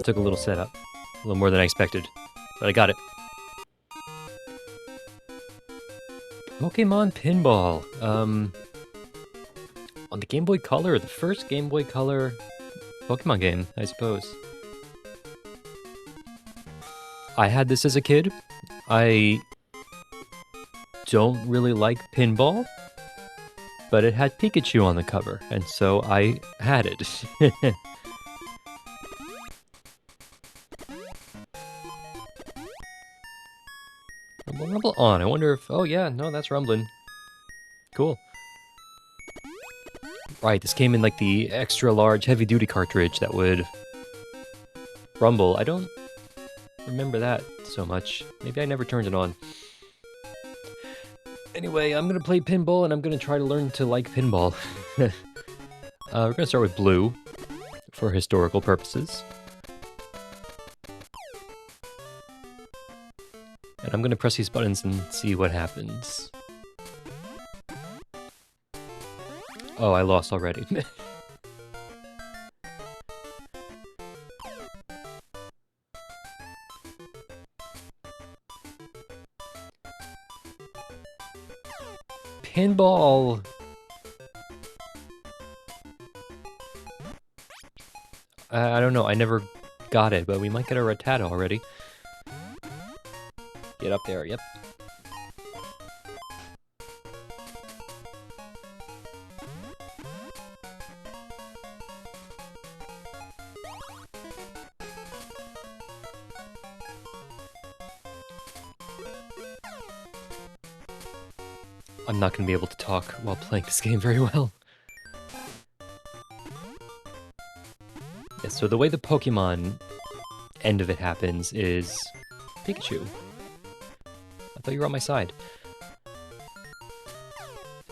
took a little setup. A little more than I expected. But I got it. Pokemon Pinball. On the Game Boy Color, the first Game Boy Color Pokemon game, I suppose. I had this as a kid. I don't really like pinball, but it had Pikachu on the cover, and so I had it. Rumble, rumble on. I wonder if... Oh yeah, no, that's rumbling. Cool. Right, this came in like the extra large heavy-duty cartridge that would rumble. I don't remember that so much. Maybe I never turned it on. Anyway, I'm gonna play pinball and I'm gonna try to learn to like pinball. We're gonna start with blue for historical purposes. And I'm gonna press these buttons and see what happens. Oh, I lost already. Pinball! I don't know, I never got it, but we might get a Rattata already. Get up there, yep. I'm not going to be able to talk while playing this game very well. Yeah, so the way the Pokemon end of it happens is... Pikachu. I thought you were on my side.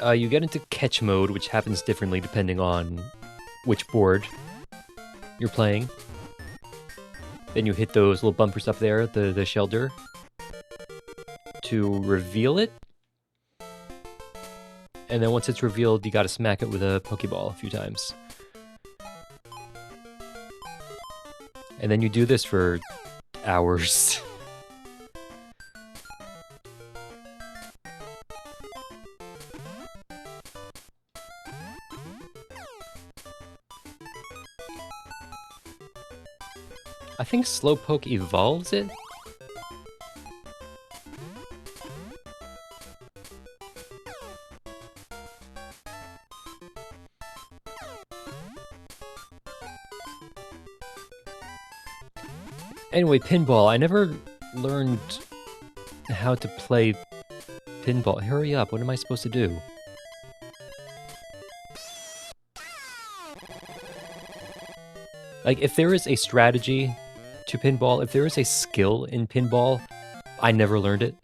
You get into catch mode, which happens differently depending on which board you're playing. Then you hit those little bumper stuff there, the shelter, to reveal it. And then once it's revealed, you gotta smack it with a Pokeball a few times. And then you do this for hours. I think Slowpoke evolves it? Anyway, pinball. I never learned how to play pinball. Hurry up, what am I supposed to do? Like, if there is a strategy to pinball, if there is a skill in pinball, I never learned it.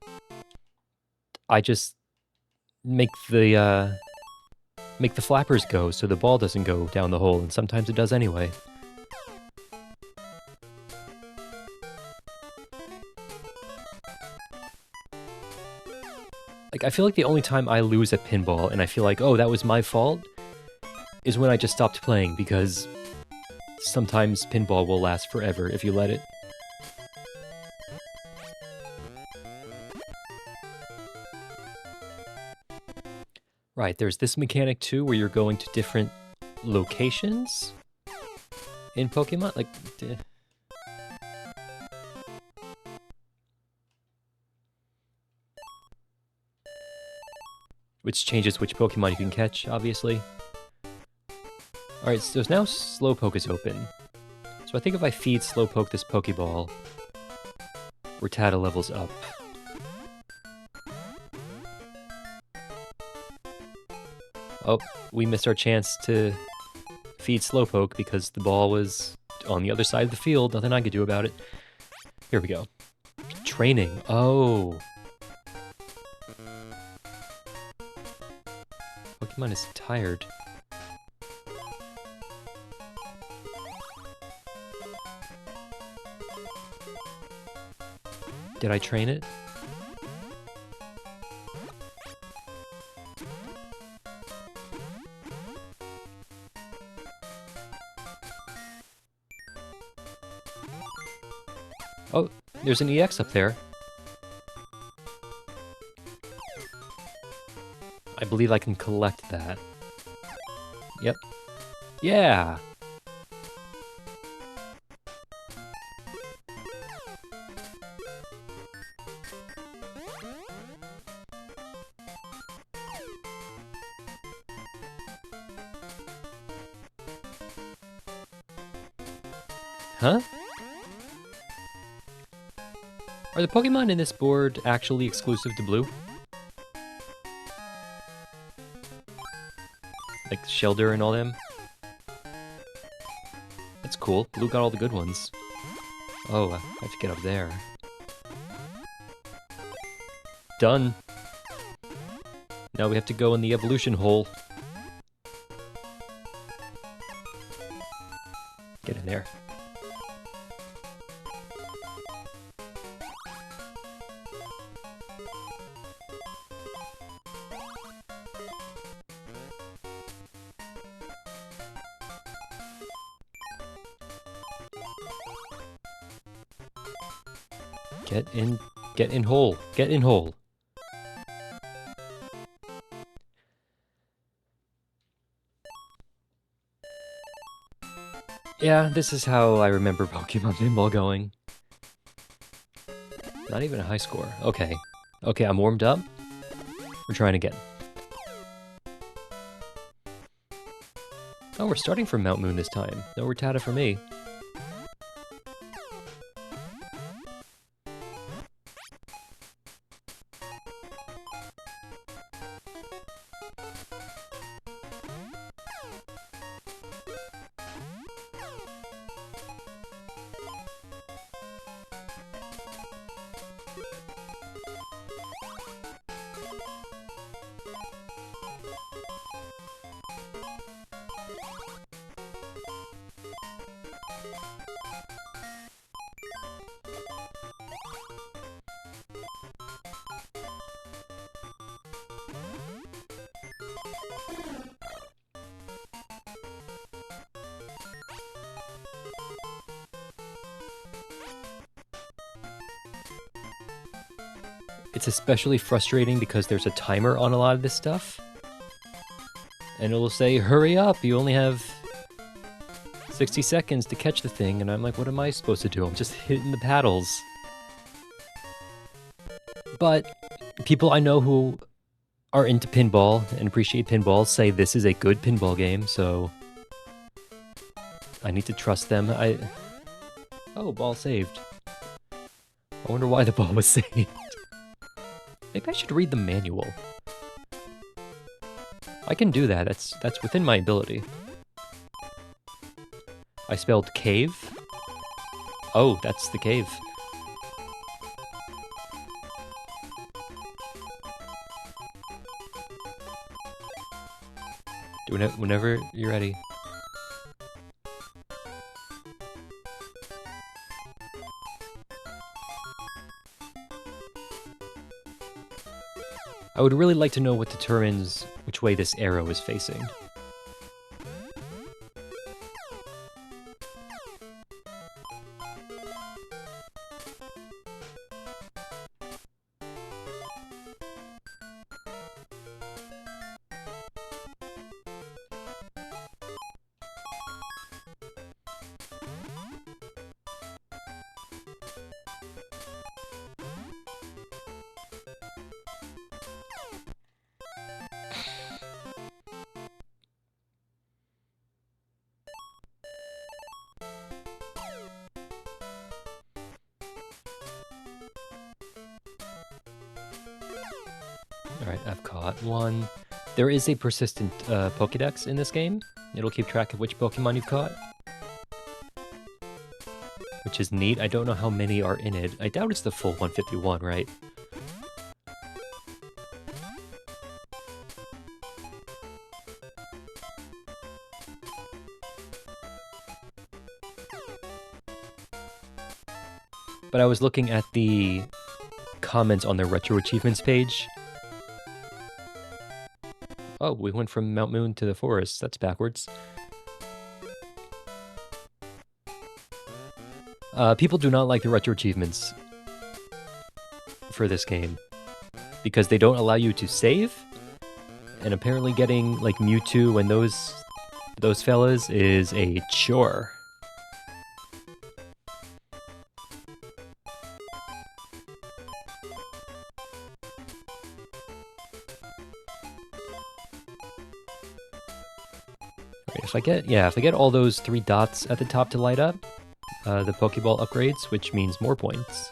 I just make the flappers go so the ball doesn't go down the hole, and sometimes it does anyway. Like, I feel like the only time I lose at pinball, and I feel like, oh, that was my fault, is when I just stopped playing, because sometimes pinball will last forever if you let it. Right, there's this mechanic too, where you're going to different locations in Pokemon, like... which changes which Pokemon you can catch, obviously. Alright, so now Slowpoke is open. So I think if I feed Slowpoke this Pokeball, Rattata levels up. Oh, we missed our chance to feed Slowpoke because the ball was on the other side of the field. Nothing I could do about it. Here we go. Training. Oh. Pokemon is tired. Did I train it? Oh, there's an EX up there. I believe I can collect that. Yep. Yeah! Huh? Are the Pokemon in this board actually exclusive to Blue? Like Shelder and all them? That's cool. Blue got all the good ones. Oh, I have to get up there. Done. Now we have to go in the evolution hole. Get in there. Get in hole. Get in hole. Yeah, this is how I remember Pokemon Pinball going. Not even a high score. Okay. Okay, I'm warmed up. We're trying again. Oh, we're starting from Mount Moon this time. No Rattata for me. It's especially frustrating because there's a timer on a lot of this stuff. And it'll say, hurry up, you only have 60 seconds to catch the thing. And I'm like, what am I supposed to do? I'm just hitting the paddles. But people I know who are into pinball and appreciate pinball say this is a good pinball game, so I need to trust them. Oh, ball saved. I wonder why the ball was saved. Maybe I should read the manual. I can do that. That's within my ability. I spelled cave. Oh, that's the cave. Do it whenever you're ready. I would really like to know what determines which way this arrow is facing. Alright, I've caught one. There is a persistent Pokédex in this game. It'll keep track of which Pokemon you've caught. Which is neat. I don't know how many are in it. I doubt it's the full 151, right? But I was looking at the comments on their Retro Achievements page. Oh, we went from Mount Moon to the forest. That's backwards. People do not like the retro achievements for this game because they don't allow you to save, and apparently getting like Mewtwo and those fellas is a chore. If I get all those 3 dots at the top to light up, the Pokeball upgrades, which means more points.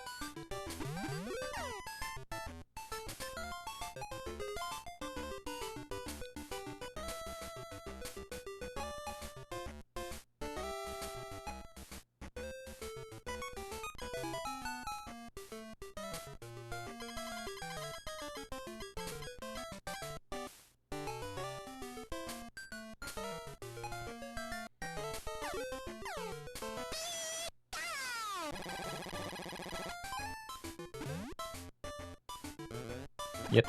Yep.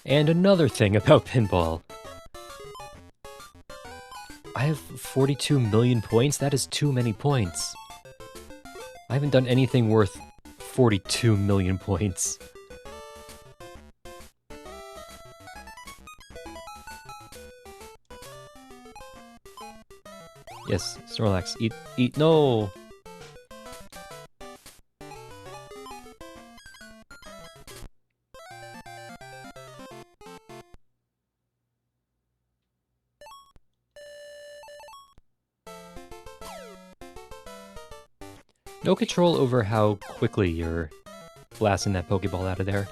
And another thing about pinball. I have 42 million points? That is too many points. I haven't done anything worth 42 million points. Yes, Snorlax, eat, no! No control over how quickly you're blasting that Pokeball out of there.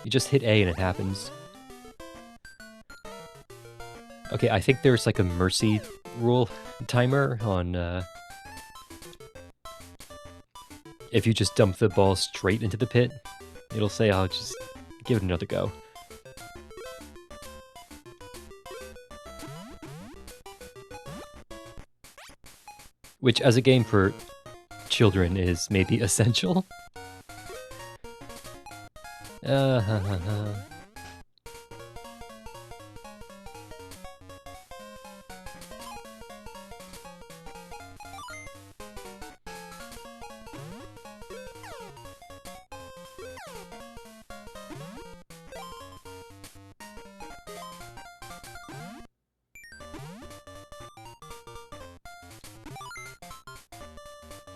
You just hit A and it happens. Okay, I think there's like a mercy rule timer on, if you just dump the ball straight into the pit, it'll say, I'll just give it another go. Which, as a game for children, is maybe essential.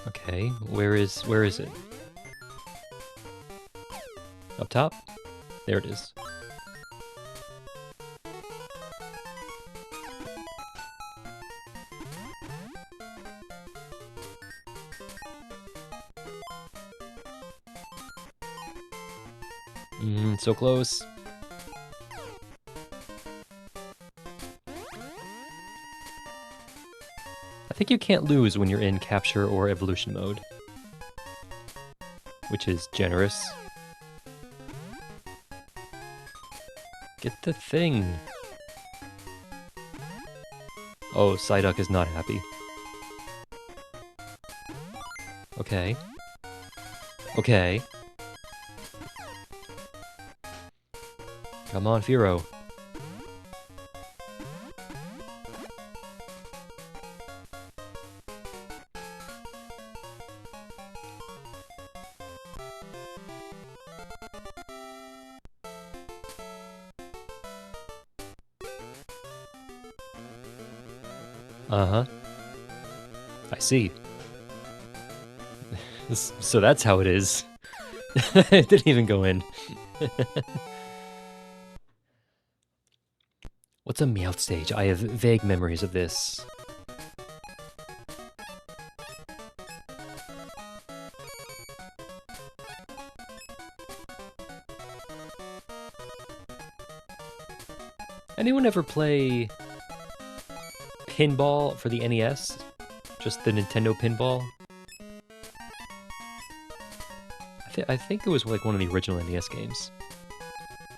Okay, where is it? Up top? There it is. So close. I think you can't lose when you're in capture or evolution mode, which is generous. Get the thing. Oh, Psyduck is not happy. Okay. Okay. Come on, Firo. Uh-huh. I see. So that's how it is. It didn't even go in. What's a Meowth stage? I have vague memories of this. Anyone ever play Pinball for the NES? Just the Nintendo Pinball? I think it was like one of the original NES games.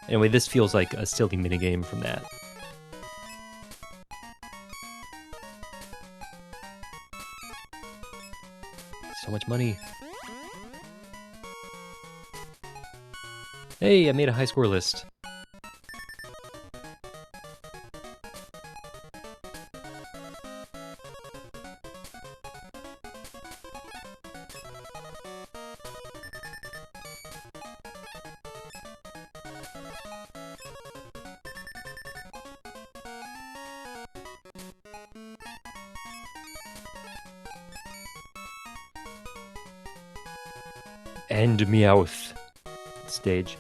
Anyway, this feels like a silly minigame from that. So much money. Hey, I made a high score list. And Meowth stage.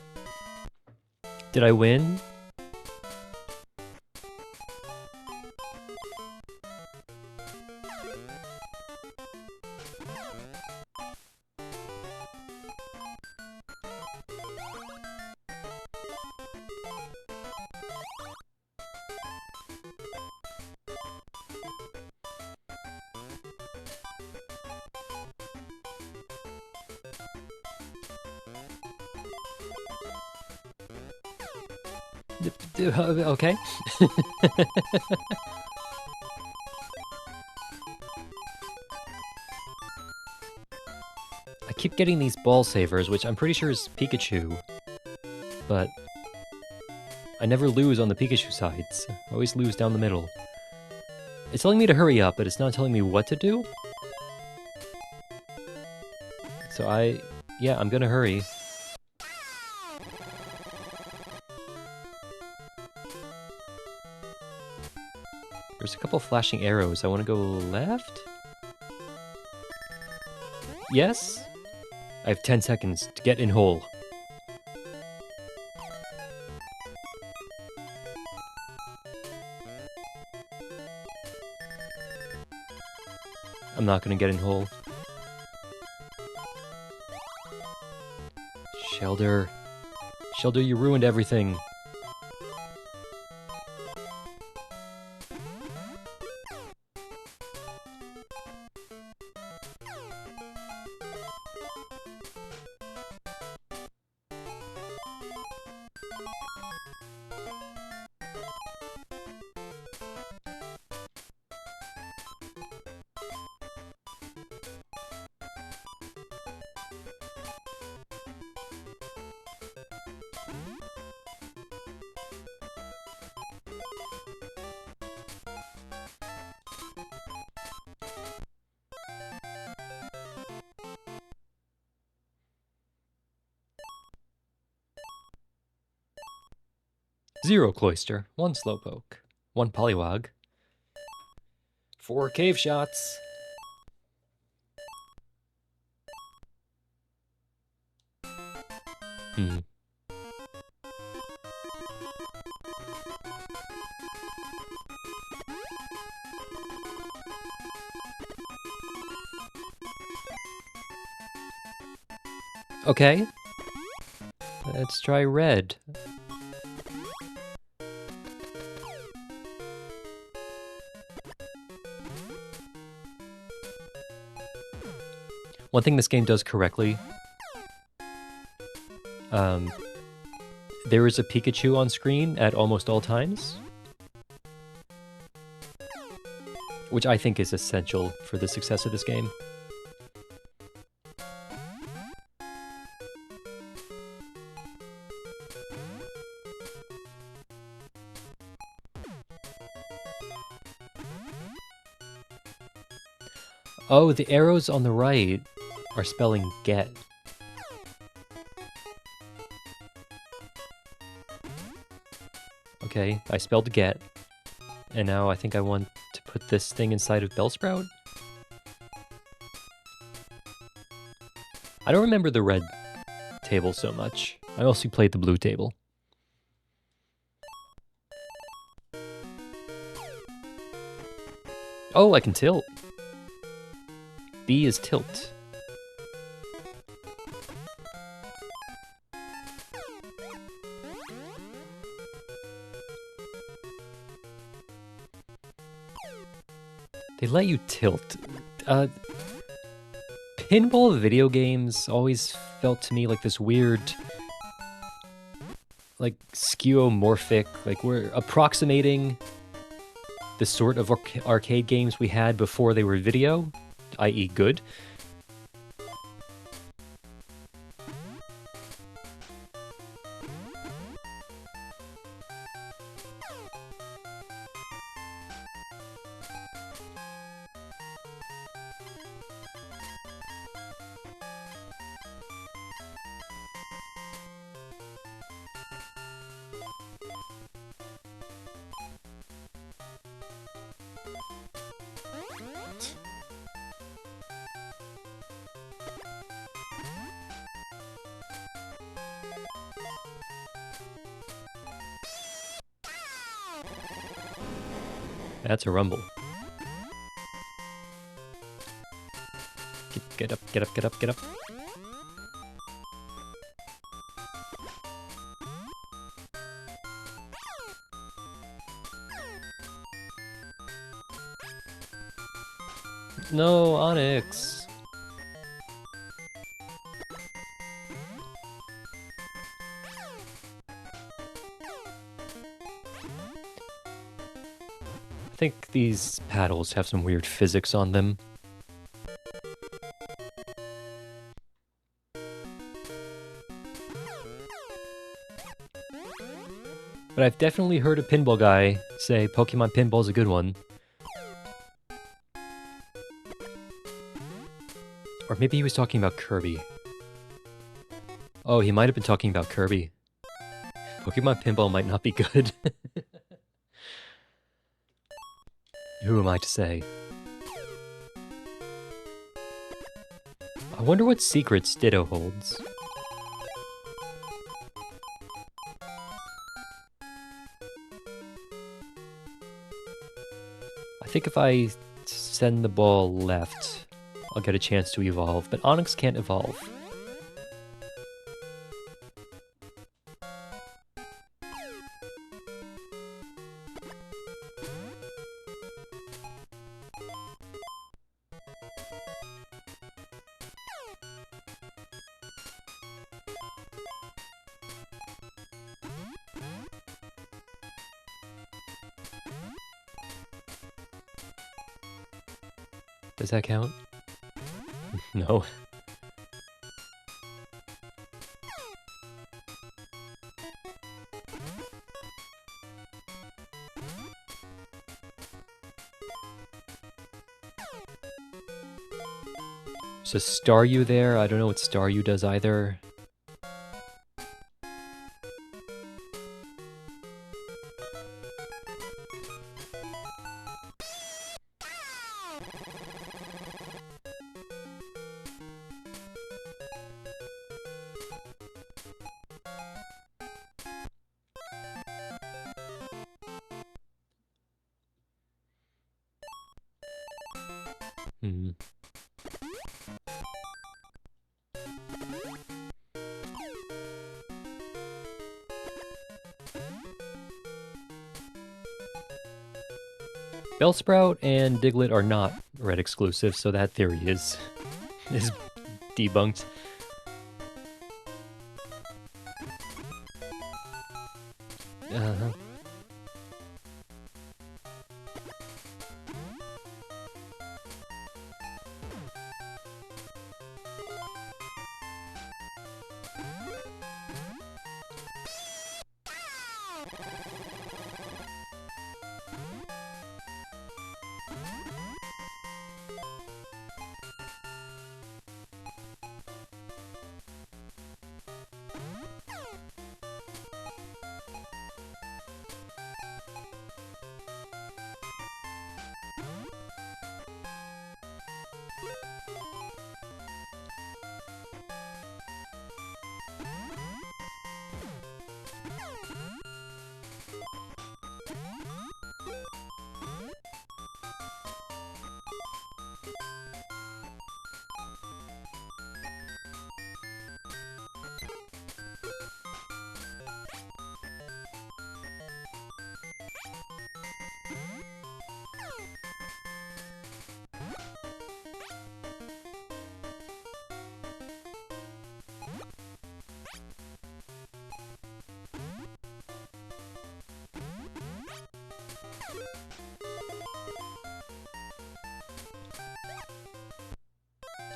Did I win? Okay. I keep getting these ball savers, which I'm pretty sure is Pikachu. But I never lose on the Pikachu sides. I always lose down the middle. It's telling me to hurry up, but it's not telling me what to do. So I'm gonna hurry. There's a couple flashing arrows. I want to go left? Yes? I have 10 seconds to get in hole. I'm not gonna get in hole. Shelder. Shelder, you ruined everything. Zero Cloyster, 1 Slowpoke, 1 Poliwag, 4 Cave Shots. Okay. Let's try red. One thing this game does correctly, there is a Pikachu on screen at almost all times, which I think is essential for the success of this game. Oh, the arrows on the right are spelling get. Okay, I spelled get. And now I think I want to put this thing inside of Bellsprout? I don't remember the red table so much. I also played the blue table. Oh, I can tilt. B is tilt. They let you tilt. Pinball video games always felt to me like this weird, like, skeuomorphic, like we're approximating the sort of arcade games we had before they were video, i.e. good. That's a rumble. Get up, get up, get up, get up. No, Onyx. I think these paddles have some weird physics on them. But I've definitely heard a pinball guy say Pokemon Pinball's a good one. Or maybe he was talking about Kirby. Oh, he might have been talking about Kirby. Pokemon Pinball might not be good. Who am I to say? I wonder what secrets Ditto holds. I think if I send the ball left, I'll get a chance to evolve, but Onyx can't evolve. Does that count? No. There's a Staryu there. I don't know what Staryu does either. Hmm. Bellsprout and Diglett are not red exclusive, so that theory is debunked. Uh-huh.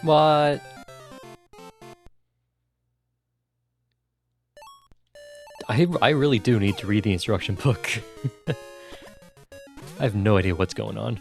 What? I really do need to read the instruction book. I have no idea what's going on.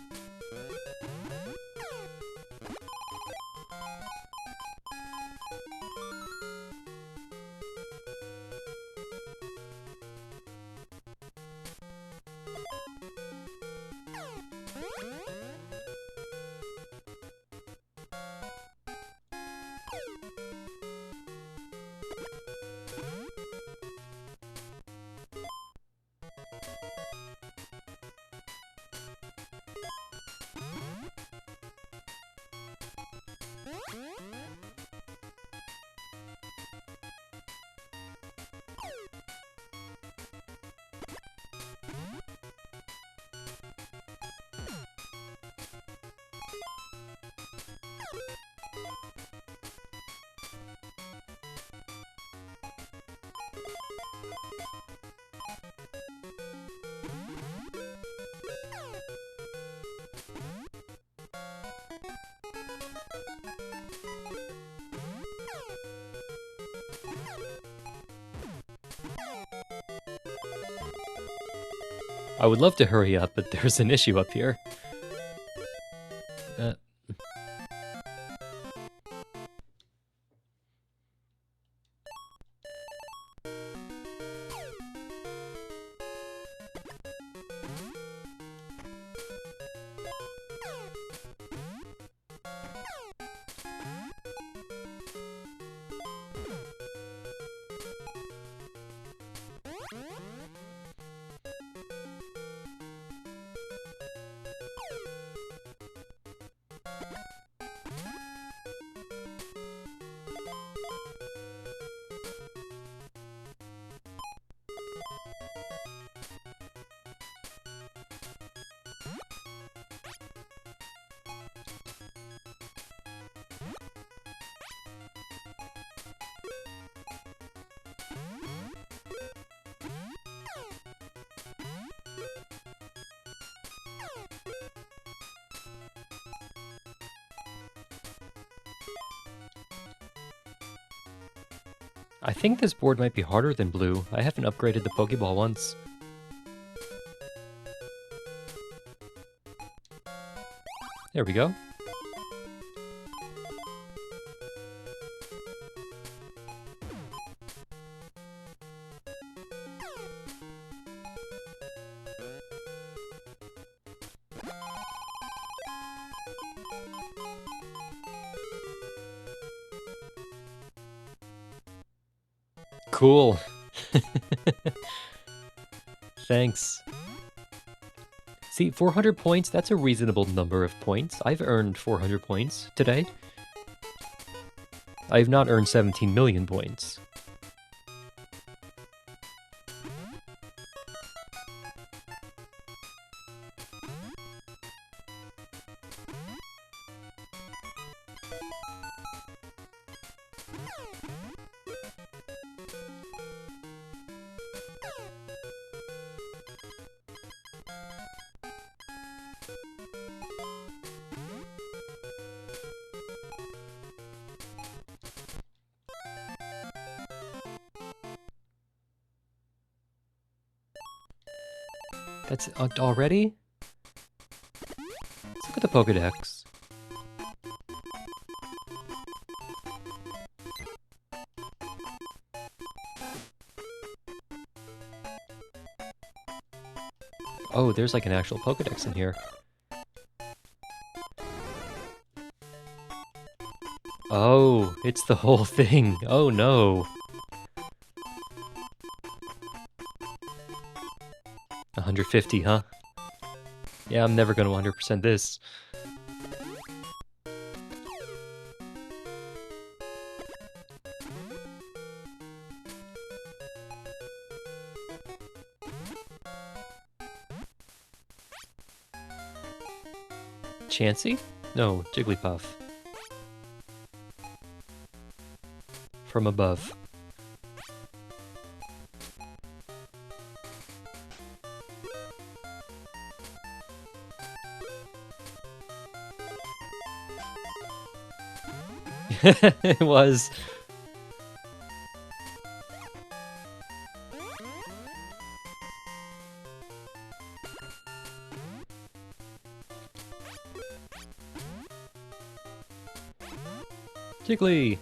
I would love to hurry up, but there's an issue up here. I think this board might be harder than blue. I haven't upgraded the Pokeball once. There we go. Cool. Thanks. See, 400 points, that's a reasonable number of points. I've earned 400 points today. I have not earned 17 million points. That's already? Let's look at the Pokédex. Oh, there's like an actual Pokédex in here. Oh, it's the whole thing. Oh no. 150, huh? Yeah, I'm never gonna 100% this. Chansey? No, Jigglypuff. From above. It was. Jiggly!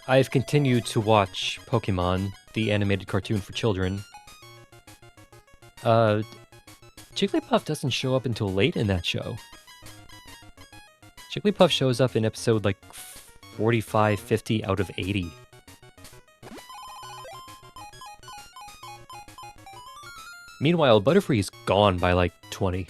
I've continued to watch Pokémon, the animated cartoon for children. Jigglypuff doesn't show up until late in that show. Jigglypuff shows up in episode like 45, 50 out of 80. Meanwhile, Butterfree's gone by like 20.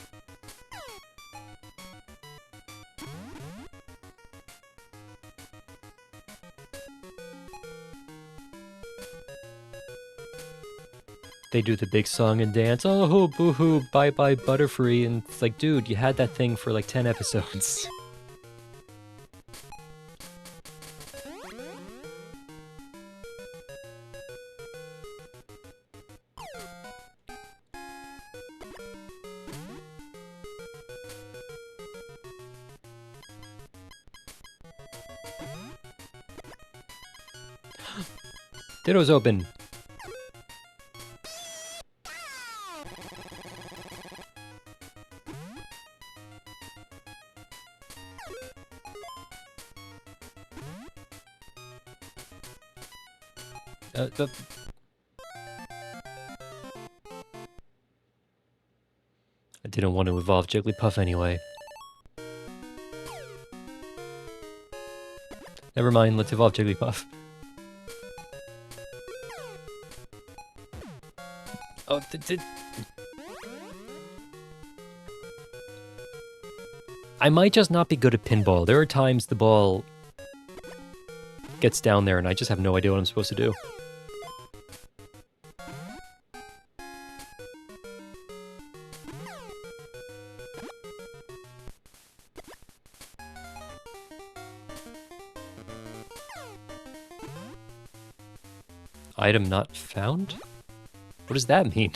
they do the big song and dance. Oh, boo-hoo, bye-bye, Butterfree. And it's like, dude, you had that thing for like 10 episodes. Ditto's open. I didn't want to evolve Jigglypuff anyway. Never mind, let's evolve Jigglypuff. Oh, I might just not be good at pinball. There are times the ball gets down there and I just have no idea what I'm supposed to do. Item not found? What does that mean?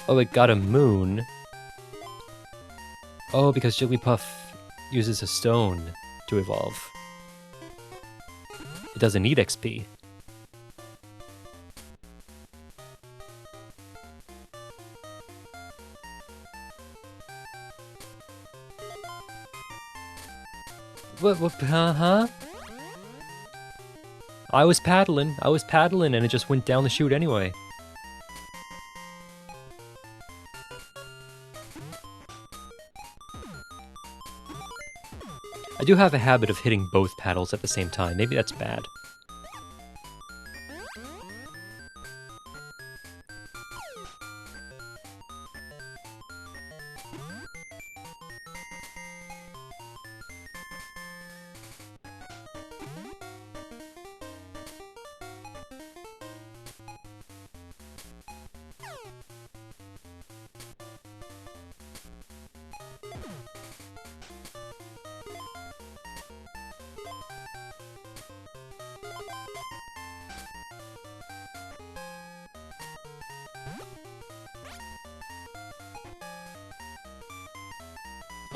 Oh, it got a moon. Oh, because Jigglypuff uses a stone to evolve. It doesn't need XP. What, huh? I was paddling and it just went down the chute anyway. I do have a habit of hitting both paddles at the same time. Maybe that's bad.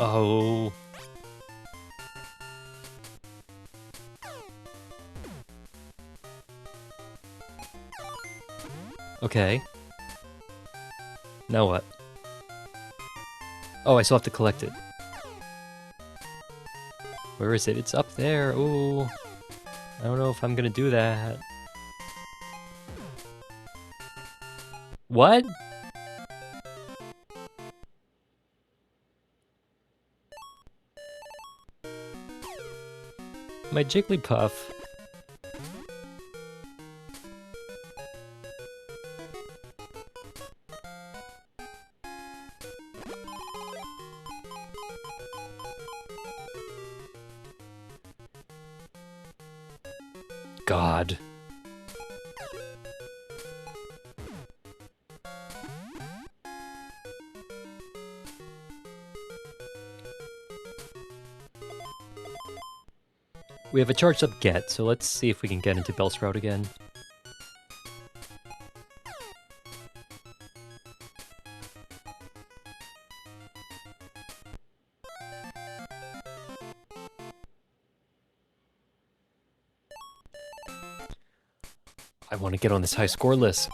Oh. Okay. Now what? Oh, I still have to collect it. Where is it? It's up there. Ooh. I don't know if I'm gonna do that. What? My Jigglypuff. God. We have a charged up Get, so let's see if we can get into Bellsprout again. I want to get on this high score list.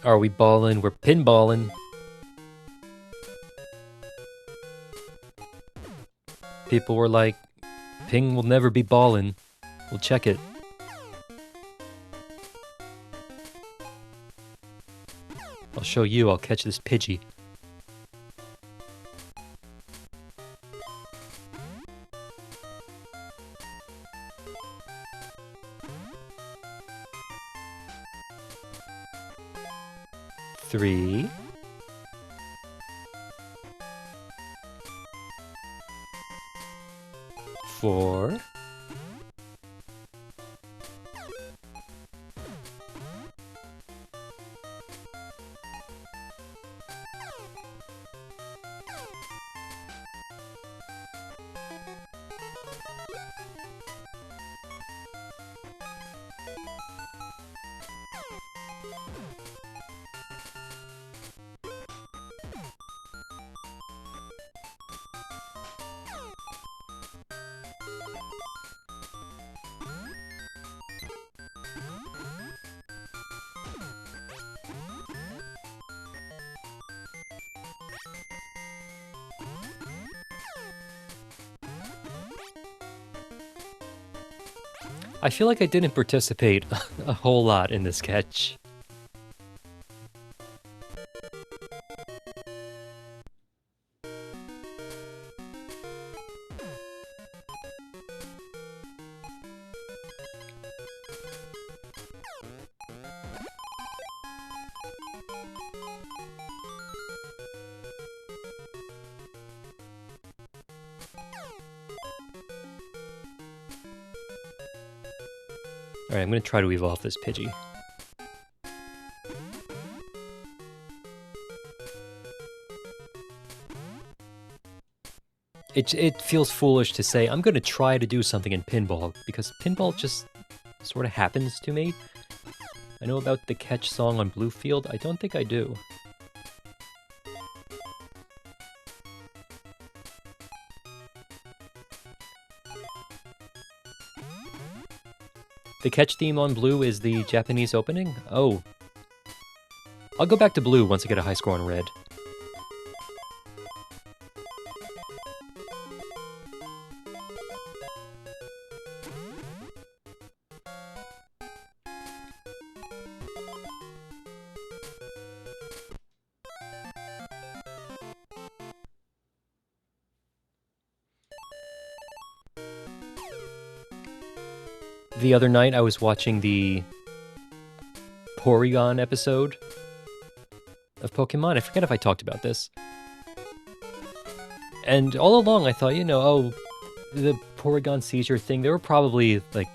Are we ballin'? We're pinballing. People were like, Ping will never be ballin'. We'll check it. I'll show you. I'll catch this Pidgey. Three. 4. 'I feel like I didn't participate a whole lot in this catch. Alright, I'm gonna try to evolve this Pidgey. It feels foolish to say, I'm gonna try to do something in Pinball, because Pinball just sort of happens to me. I know about the catch song on Bluefield, I don't think I do. The catch theme on Blue is the Japanese opening? Oh. I'll go back to Blue once I get a high score on Red. The other night I was watching the Porygon episode of Pokemon. I forget if I talked about this. And all along I thought, you know, oh, the Porygon seizure thing, they were probably, like,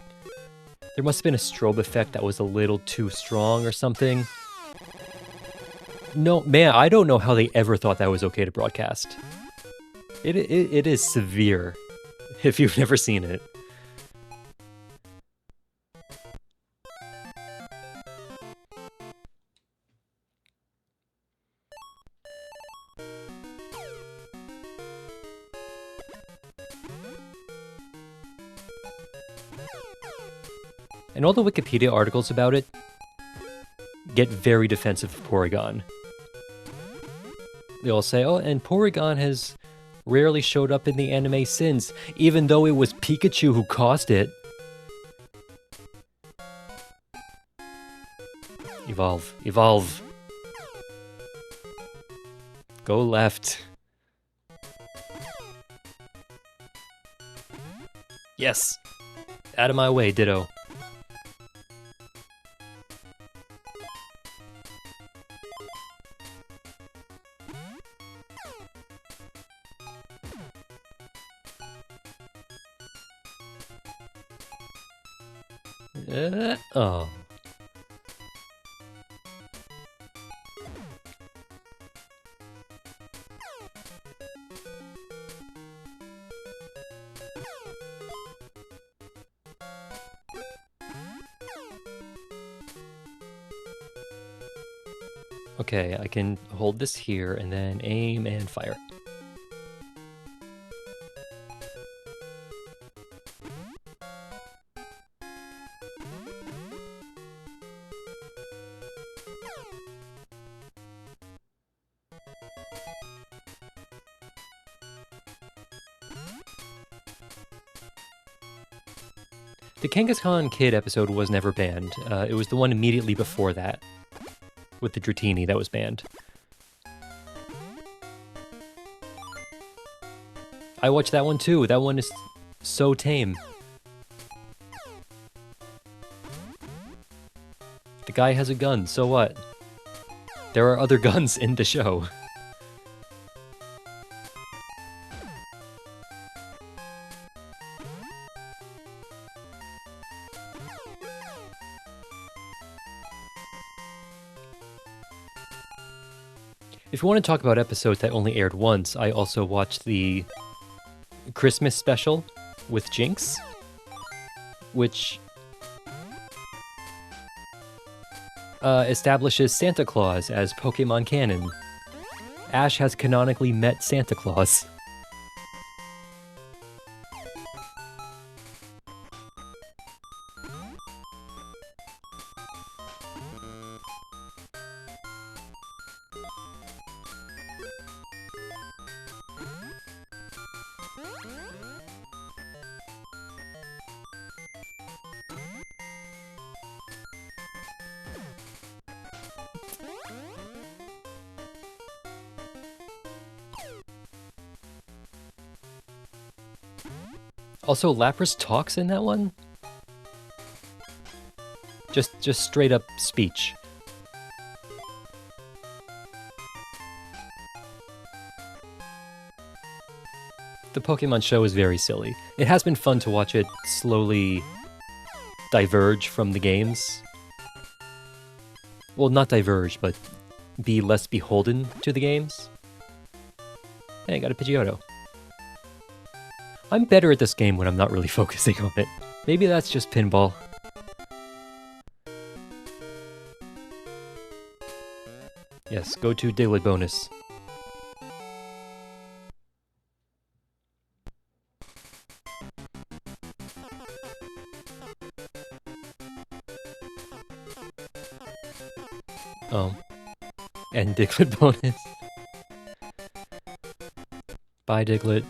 there must have been a strobe effect that was a little too strong or something. No, man, I don't know how they ever thought that was okay to broadcast. It is severe, if you've never seen it. And all the Wikipedia articles about it get very defensive of Porygon. They all say, oh, and Porygon has rarely showed up in the anime since, even though it was Pikachu who caused it. Evolve. Evolve. Go left. Yes! Out of my way, Ditto. Oh. Okay, I can hold this here and then aim and fire. The Kangaskhan Kid episode was never banned. It was the one immediately before that. with the Dratini that was banned. I watched that one too. That one is so tame. The guy has a gun, so what? There are other guns in the show. If you want to talk about episodes that only aired once, I also watched the Christmas special with Jinx, which establishes Santa Claus as Pokémon canon. Ash has canonically met Santa Claus. Also, Lapras talks in that one? Just straight up speech. The Pokemon show is very silly. It has been fun to watch it slowly diverge from the games. Well, not diverge, but be less beholden to the games. Hey, I got a Pidgeotto. I'm better at this game when I'm not really focusing on it. Maybe that's just pinball. Yes, go to Diglett bonus. And Diglett bonus. Bye, Diglett.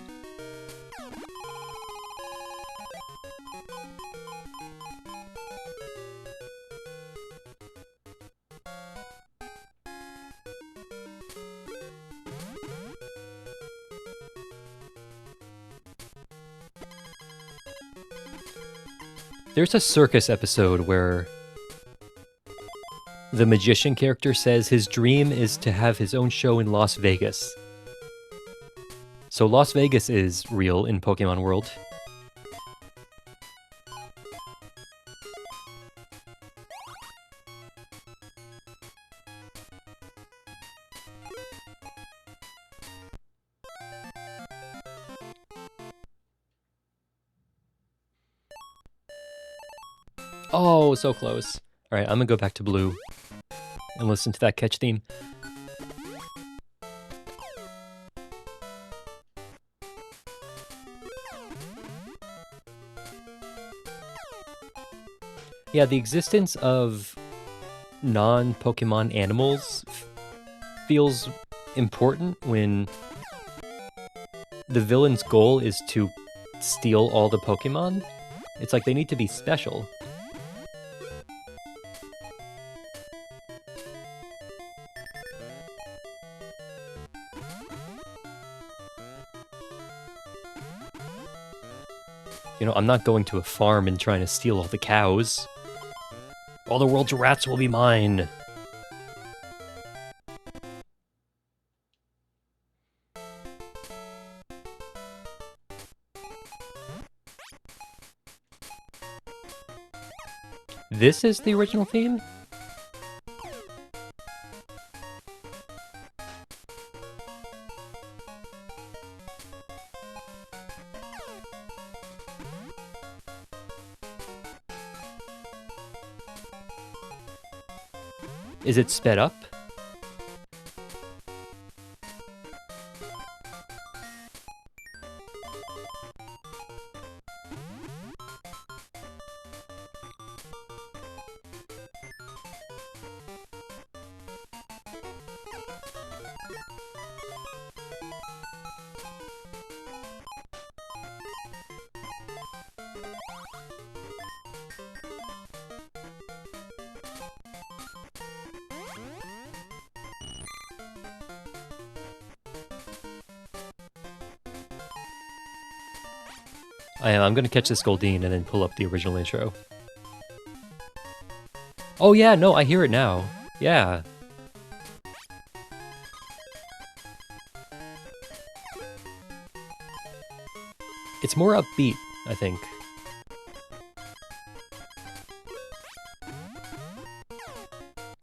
There's a circus episode where the magician character says his dream is to have his own show in Las Vegas. So Las Vegas is real in Pokemon World. Oh, so close. Alright, I'm gonna go back to blue and listen to that catch theme. Yeah, the existence of non-Pokemon animals feels important when the villain's goal is to steal all the Pokemon. It's like they need to be special. You know, I'm not going to a farm and trying to steal all the cows. All the world's rats will be mine. This is the original theme? Is it sped up? I am. I'm gonna catch this Goldeen and then pull up the original intro. Oh yeah, no, I hear it now. Yeah. It's more upbeat, I think.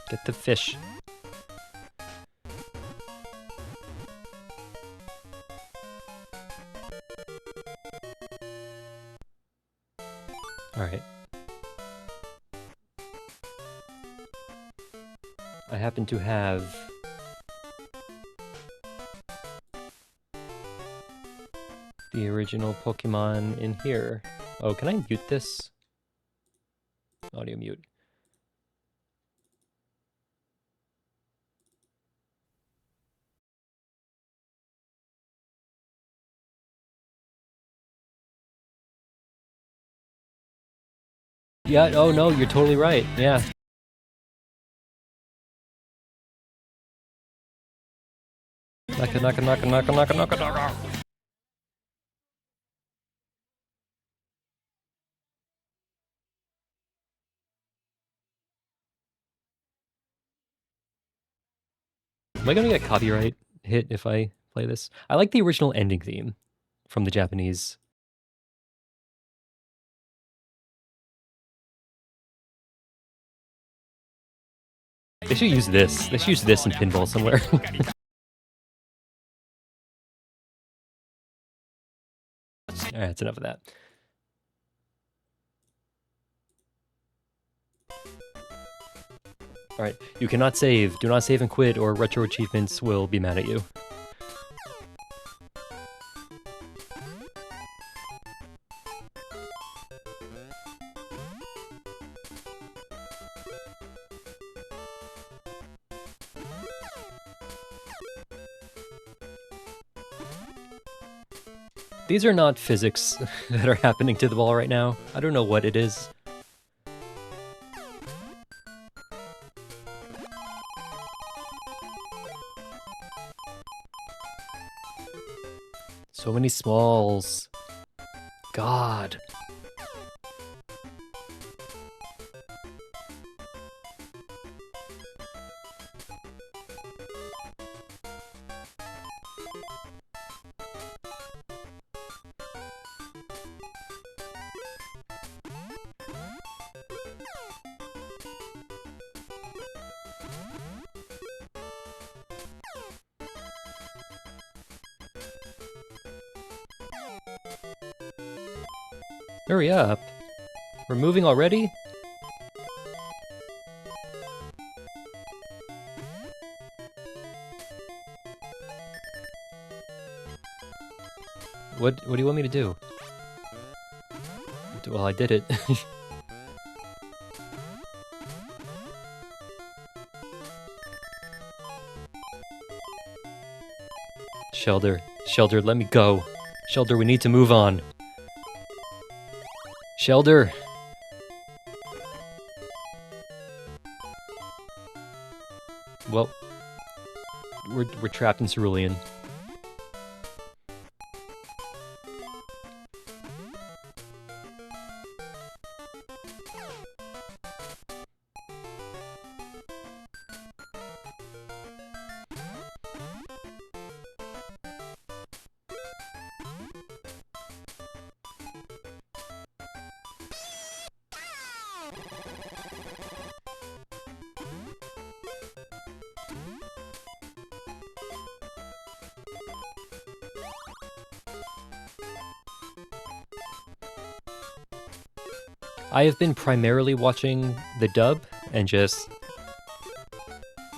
Get the fish. Alright. I happen to have the original Pokemon in here. Oh, can I mute this? Audio mute. Yeah, oh no, you're totally right. Yeah. Naka naka naka naka naka naka naka. Am I gonna get copyright hit if I play this? I like the original ending theme from the Japanese. They should use this. They should use this in Pinball somewhere. Alright, that's enough of that. Alright, you cannot save. Do not save and quit or retro achievements will be mad at you. These are not physics that are happening to the ball right now. I don't know what it is. So many smalls. God. Hurry up. We're moving already? What do you want me to do? Well, I did it. Shelter, let me go. Shelter, we need to move on. Shelter! Well, we're trapped in Cerulean. I have been primarily watching the dub and just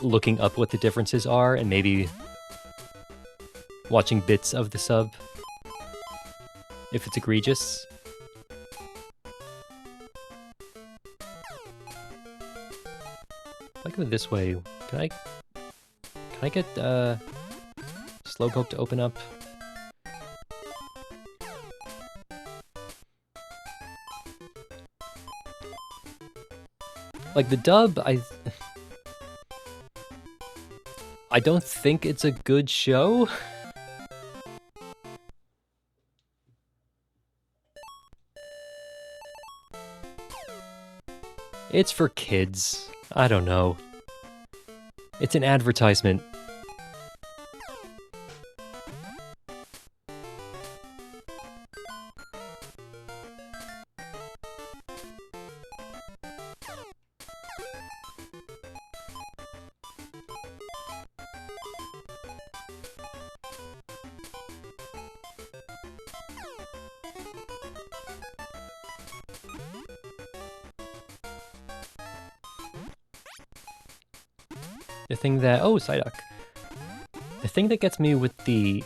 looking up what the differences are and maybe watching bits of the sub if it's egregious. If I go this way, can I get Slowpoke to open up? Like the dub, I don't think it's a good show. It's for kids. I don't know. It's an advertisement. The thing that... Oh, Psyduck. The thing that gets me with the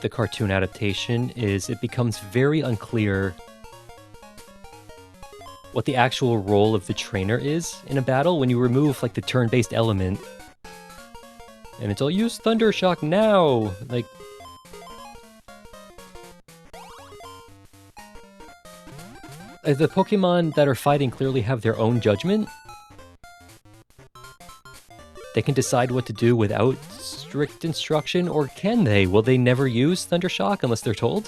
cartoon adaptation is it becomes very unclear what the actual role of the trainer is in a battle when you remove, like, the turn-based element. And it's all, use Thundershock now! Like... The Pokemon that are fighting clearly have their own judgment. They can decide what to do without strict instruction, or can they? Will they never use Thundershock unless they're told?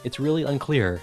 It's really unclear.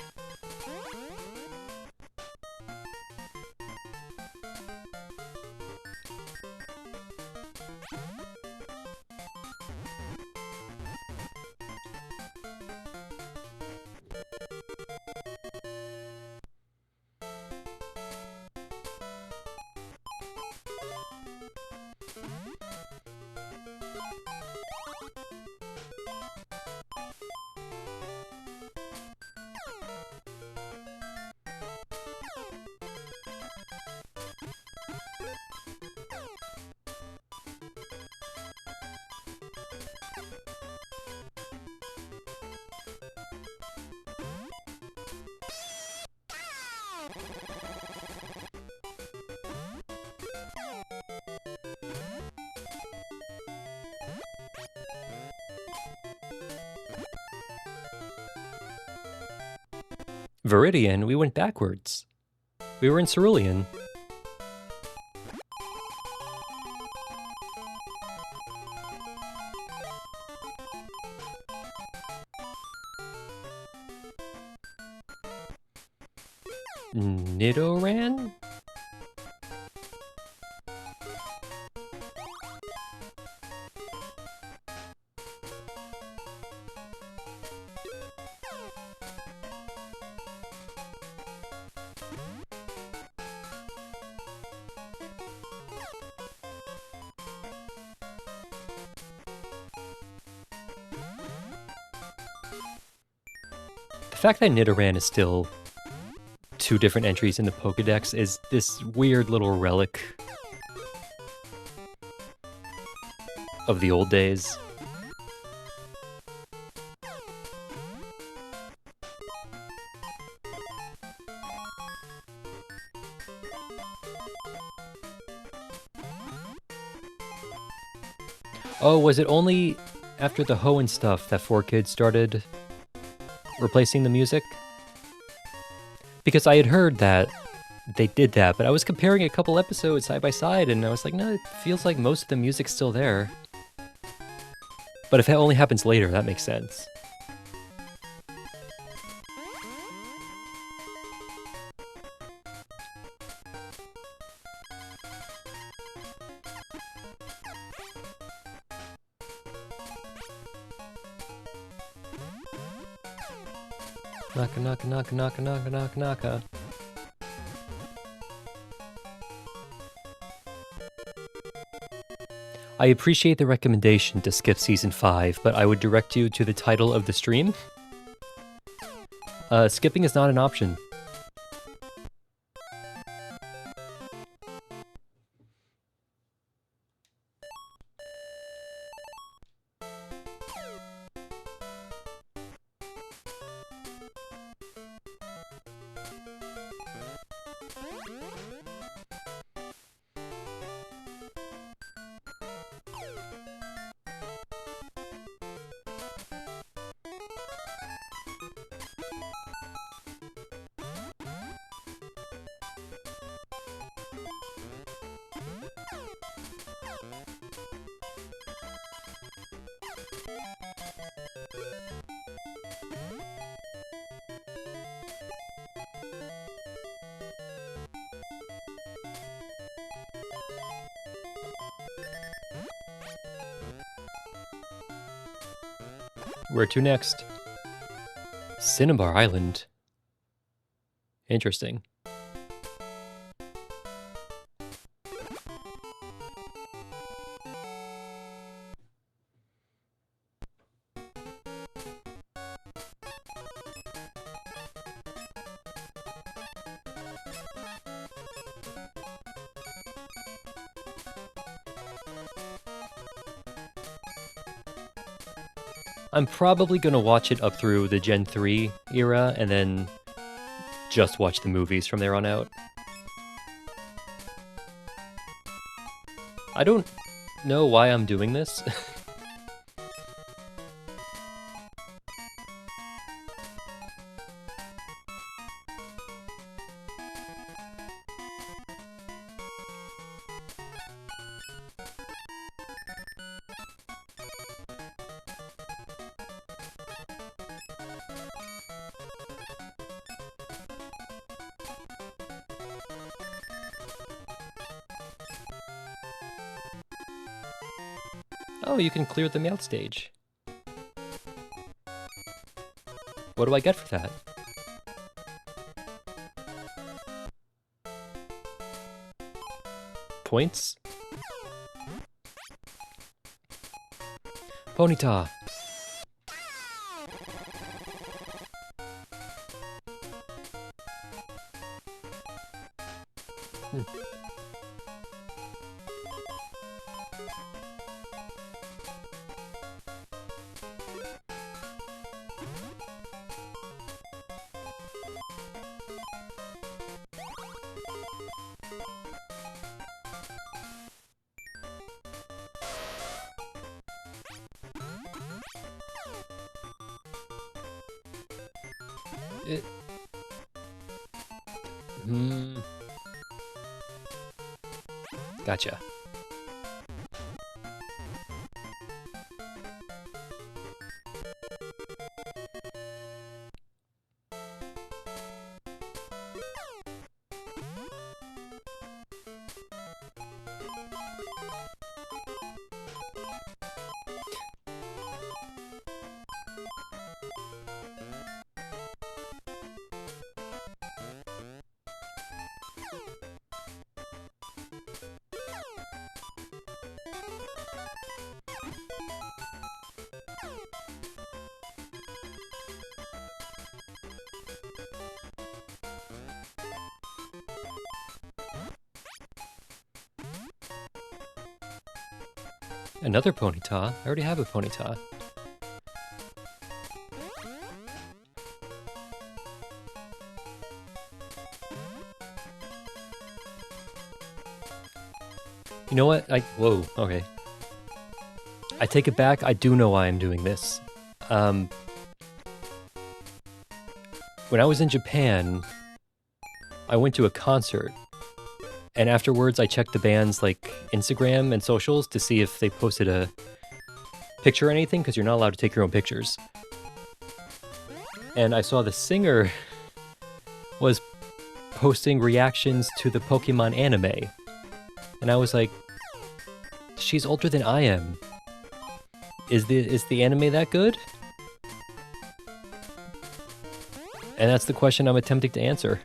Viridian, we went backwards. We were in Cerulean. Nidoran? The fact that Nidoran is still 2 different entries in the Pokédex is this weird little relic of the old days. Oh, was it only after the Hoenn stuff that 4Kids started replacing the music? Because I had heard that they did that, but I was comparing a couple episodes side by side, and I was like, no, it feels like most of the music's still there. But if it only happens later, that makes sense. Naka naka naka naka naka naka naka. I appreciate the recommendation to skip Season 5, but I would direct you to the title of the stream. Skipping is not an option. Where to next? Cinnabar Island. Interesting. I'm probably going to watch it up through the Gen 3 era and then just watch the movies from there on out. I don't know why I'm doing this. Oh, you can clear the mail stage. What do I get for that? Points? Ponyta! Gotcha. Another Ponyta? I already have a Ponyta. You know what? Whoa, okay. I take it back, I do know why I'm doing this. When I was in Japan, I went to a concert, and afterwards I checked the band's Instagram and socials to see if they posted a picture or anything, because you're not allowed to take your own pictures. And I saw the singer was posting reactions to the Pokémon anime. And I was like, she's older than I am. Is the anime that good? And that's the question I'm attempting to answer.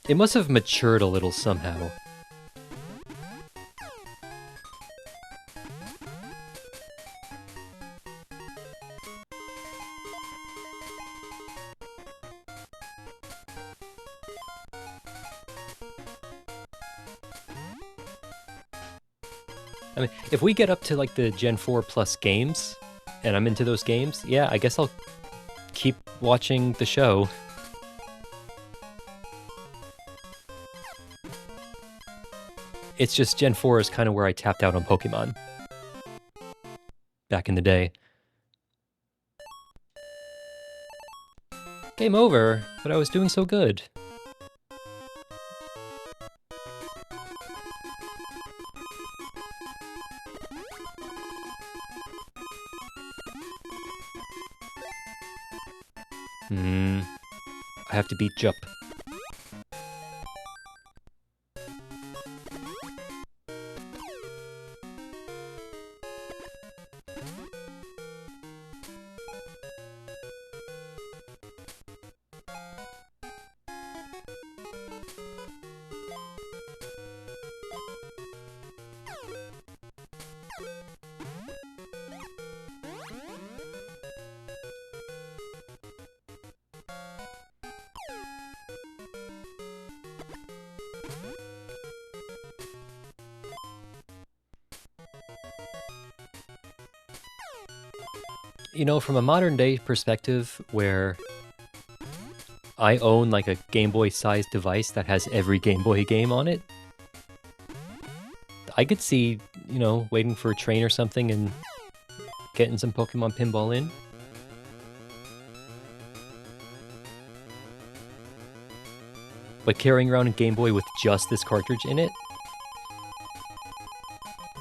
It must have matured a little somehow. I mean, if we get up to the Gen 4 Plus games, and I'm into those games, yeah, I guess I'll keep watching the show. It's just Gen 4 is kind of where I tapped out on Pokemon. Back in the day. Game over, but I was doing so good. I have to beat Jup. You know, from a modern day perspective where I own like a Game Boy sized device that has every Game Boy game on it, I could see, you know, waiting for a train or something and getting some Pokemon Pinball in. But carrying around a Game Boy with just this cartridge in it?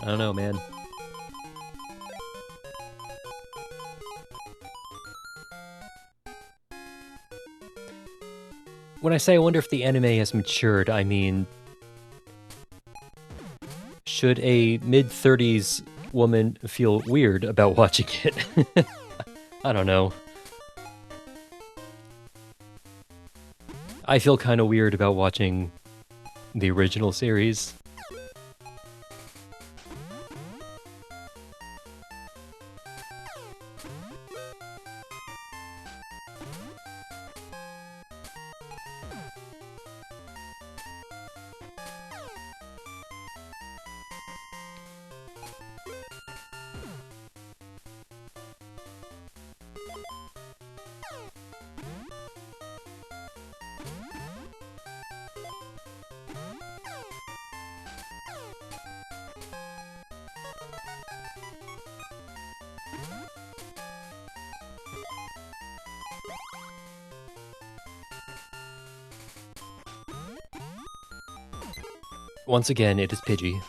I don't know, man. When I say I wonder if the anime has matured, I mean, should a mid-30s woman feel weird about watching it? I don't know. I feel kind of weird about watching the original series. Once again, it is Pidgey.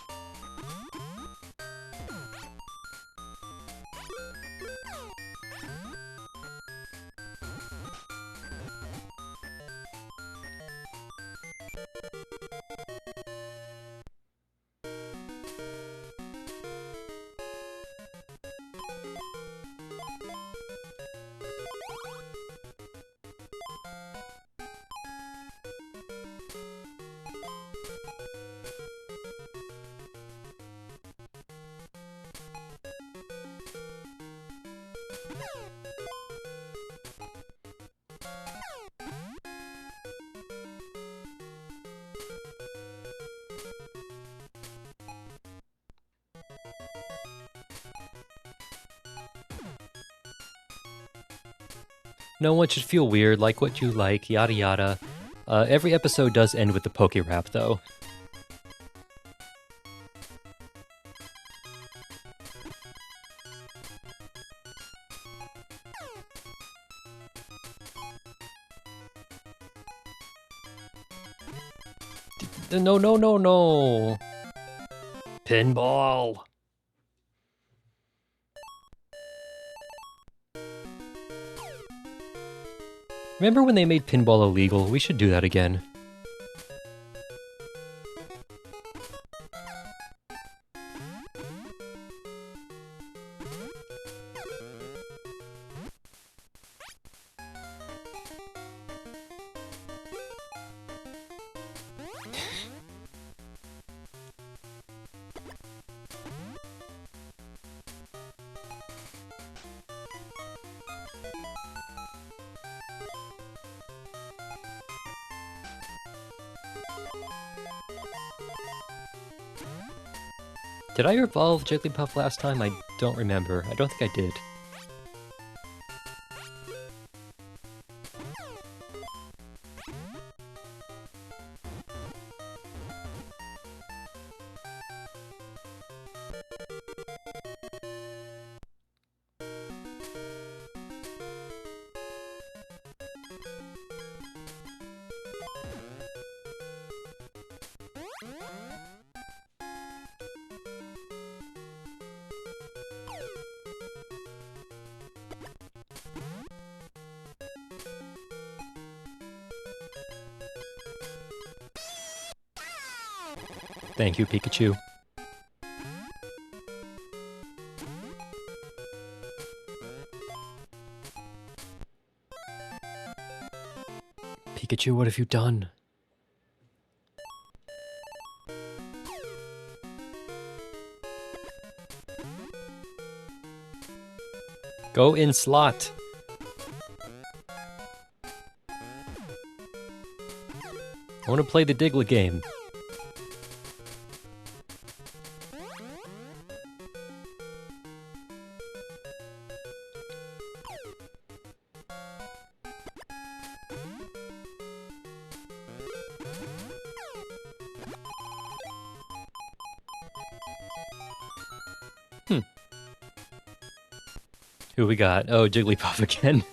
No one should feel weird, like what you like, yada yada. Every episode does end with the Poke Rap, though. No, no, no, no! Pinball! Remember when they made pinball illegal? We should do that again. Did I evolve Jigglypuff last time? I don't remember. I don't think I did. Thank you, Pikachu. Pikachu, what have you done? Go in slot. I want to play the Diglett game. Who we got? Oh, Jigglypuff again.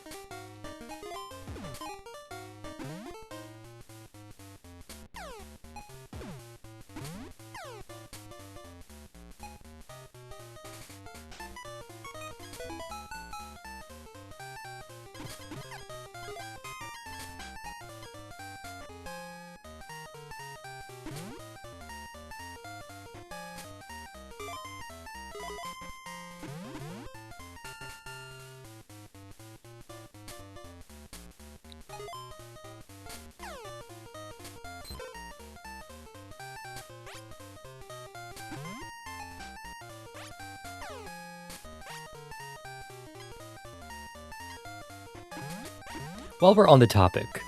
While we're on the topic,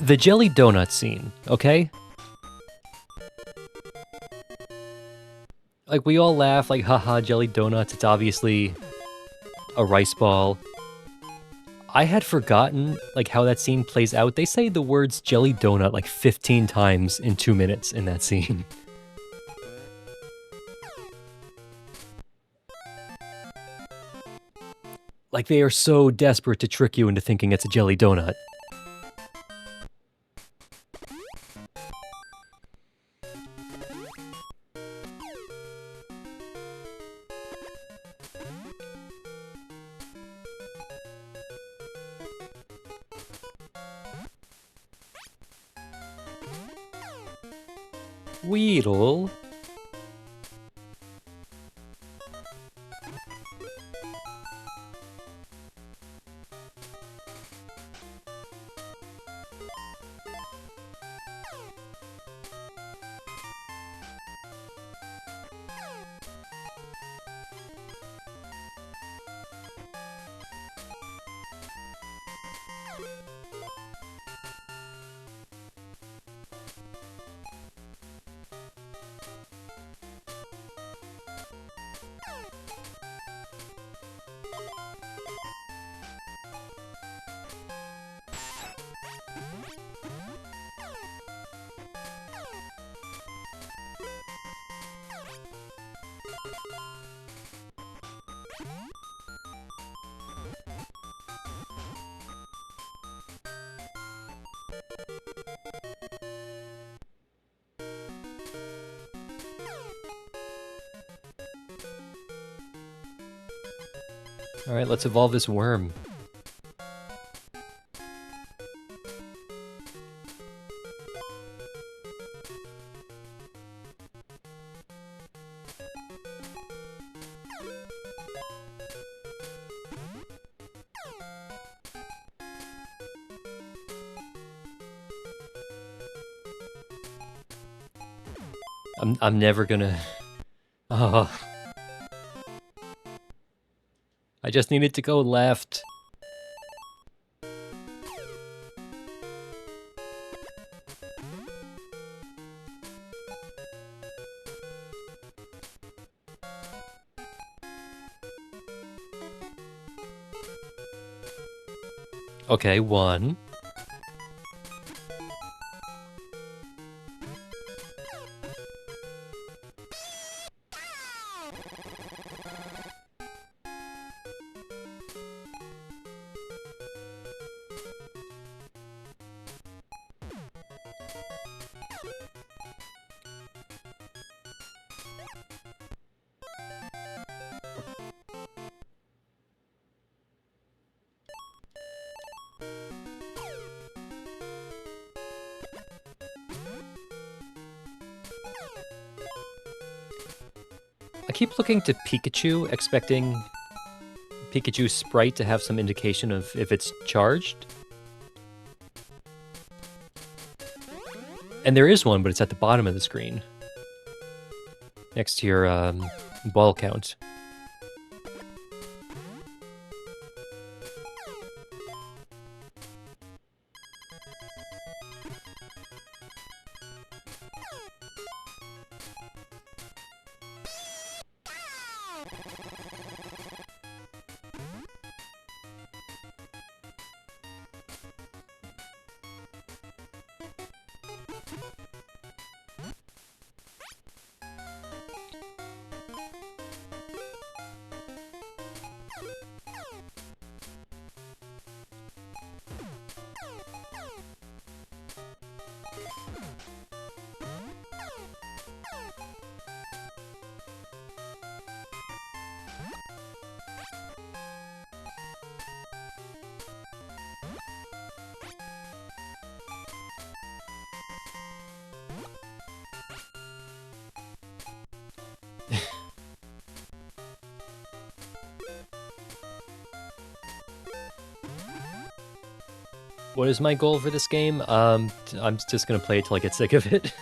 the jelly donut scene, okay? Like, we all laugh, like, haha, jelly donuts, it's obviously a rice ball. I had forgotten, like, how that scene plays out. They say the words jelly donut, like, 15 times in 2 minutes in that scene. Like, they are so desperate to trick you into thinking it's a jelly donut. Weedle. Alright, let's evolve this worm. I'm never gonna... Oh. I just needed to go left. Okay, 1. I keep looking to Pikachu, expecting Pikachu's sprite to have some indication of if it's charged. And there is one, but it's at the bottom of the screen. Next to your ball count. What is my goal for this game? I'm just gonna play it till I get sick of it.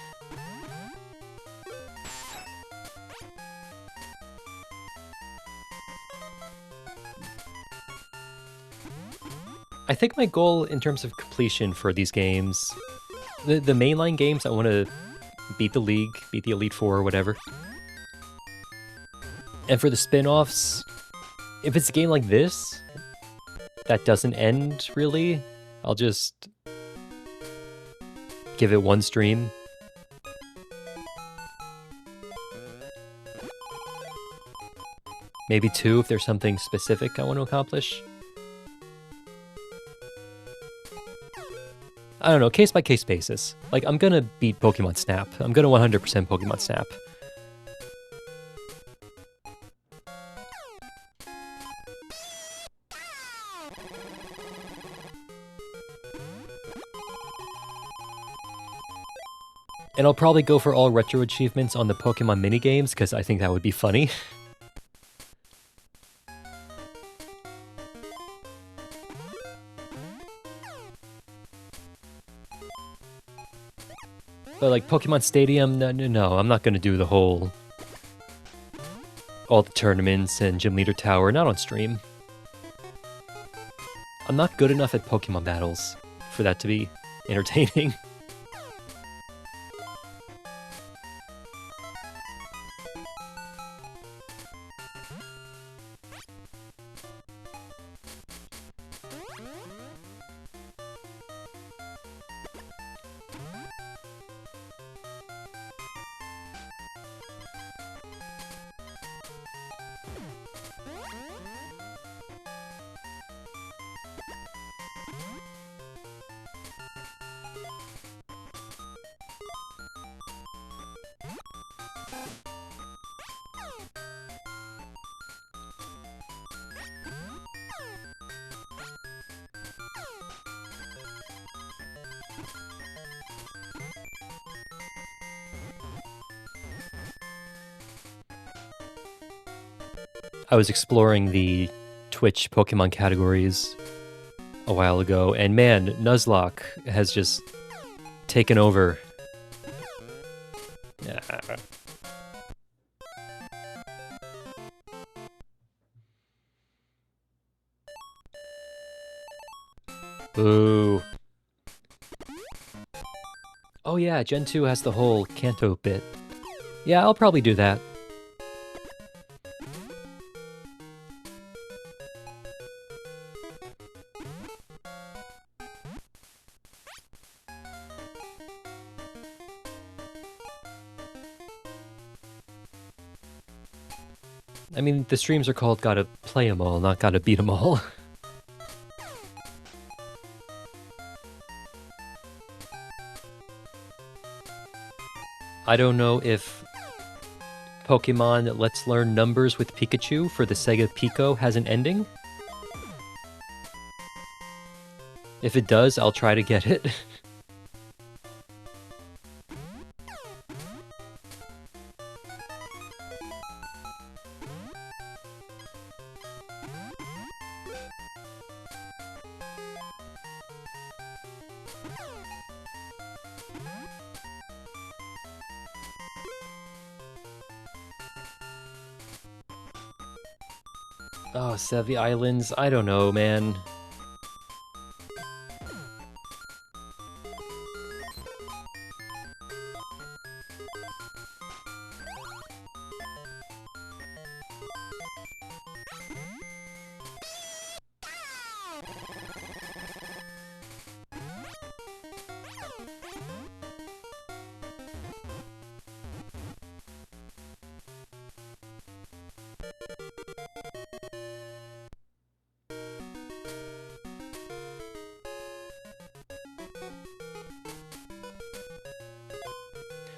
I think my goal in terms of completion for these games, the mainline games, I want to beat the League, beat the Elite Four or whatever. And for the spin-offs, if it's a game like this, that doesn't end, really, I'll just give it one stream. Maybe two if there's something specific I want to accomplish. I don't know, case-by-case basis. Like, I'm gonna beat Pokemon Snap. I'm gonna 100% Pokemon Snap. And I'll probably go for all retro achievements on the Pokemon minigames, because I think that would be funny. But like Pokemon Stadium, no, I'm not gonna do the whole... all the tournaments and Gym Leader Tower, not on stream. I'm not good enough at Pokemon battles for that to be entertaining. I was exploring the Twitch Pokemon categories a while ago, and man, Nuzlocke has just taken over. Yeah. Ooh. Oh yeah, Gen 2 has the whole Kanto bit. Yeah, I'll probably do that. I mean, the streams are called Gotta Play 'em All, not Gotta Beat 'em All. I don't know if Pokemon Let's Learn Numbers with Pikachu for the Sega Pico has an ending. If it does, I'll try to get it. Oh, Sevi Islands, I don't know, man.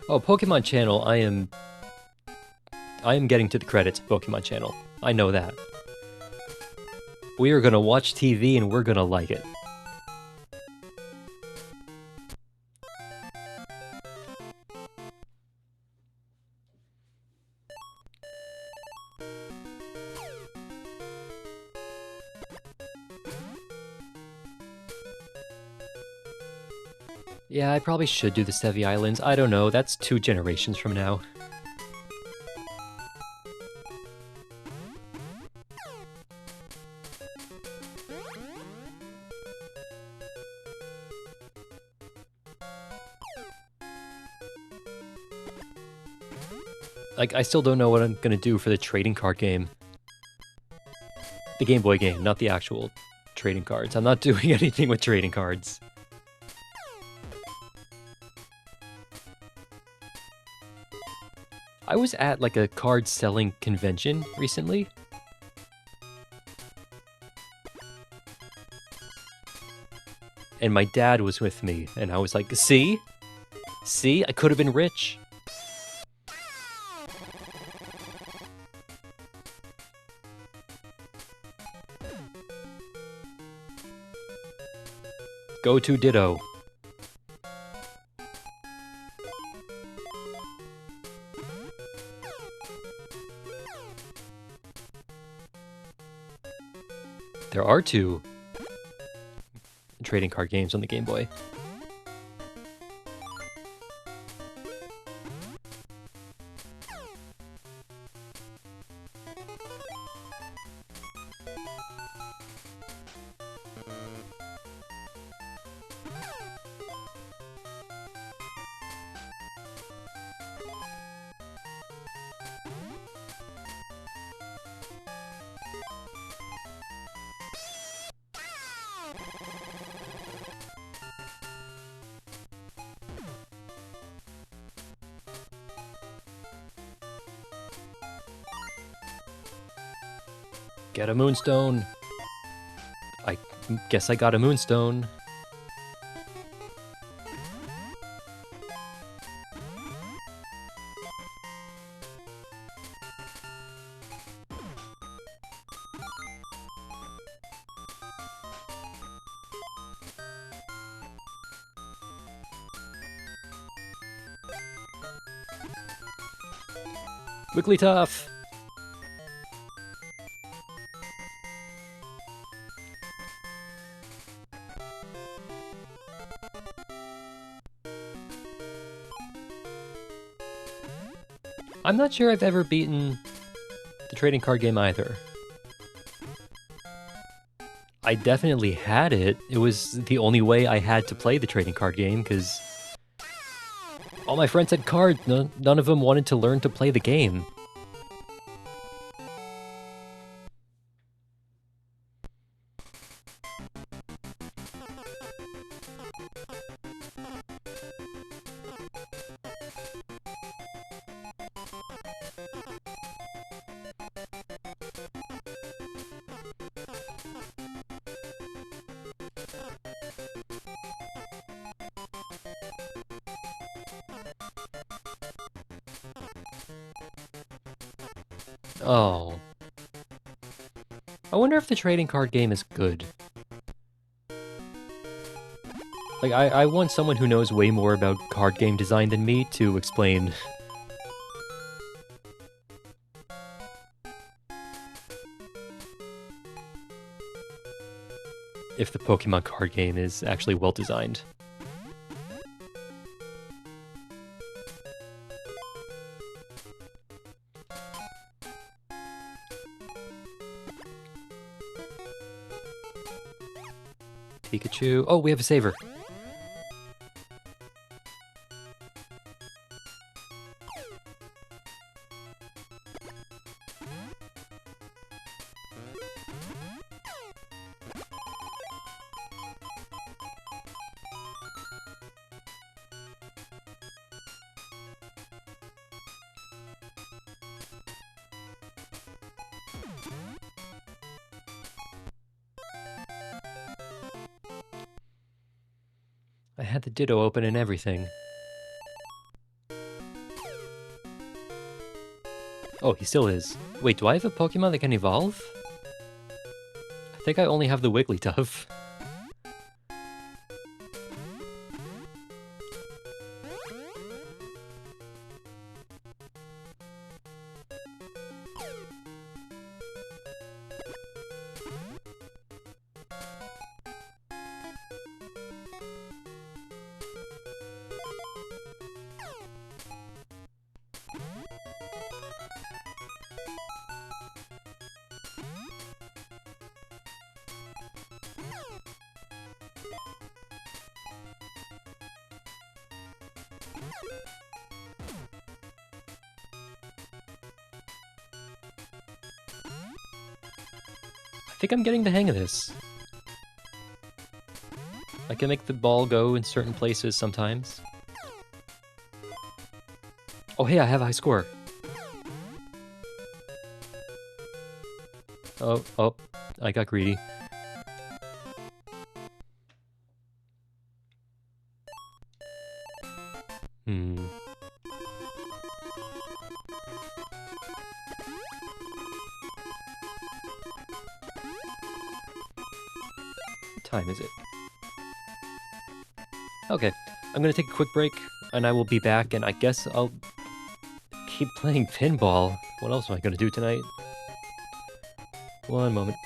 Oh, Pokemon Channel, I am getting to the credits of Pokemon Channel. I know that. We are gonna watch TV and we're gonna like it. Yeah, I probably should do the Sevi Islands. I don't know, that's 2 generations from now. Like, I still don't know what I'm gonna do for the trading card game. The Game Boy game, not the actual trading cards. I'm not doing anything with trading cards. I was at like a card selling convention recently. And my dad was with me, and I was like, see? See? I could have been rich. Go to Ditto. There are 2 trading card games on the Game Boy. Get a Moonstone. I guess I got a Moonstone. Wigglytuff! I'm not sure I've ever beaten the trading card game either. I definitely had it. It was the only way I had to play the trading card game, because all my friends had cards. None of them wanted to learn to play the game. Oh. I wonder if the trading card game is good. Like, I want someone who knows way more about card game design than me to explain. If the Pokemon card game is actually well designed. Pikachu. Oh, we have a saver. I had the Ditto open and everything. Oh, he still is. Wait, do I have a Pokemon that can evolve? I think I only have the Wigglytuff. I think I'm getting the hang of this. I can make the ball go in certain places sometimes. Oh hey, I have a high score. Oh, I got greedy. What time is it? Okay, I'm gonna take a quick break, and I will be back, and I guess I'll keep playing pinball. What else am I gonna do tonight? One moment.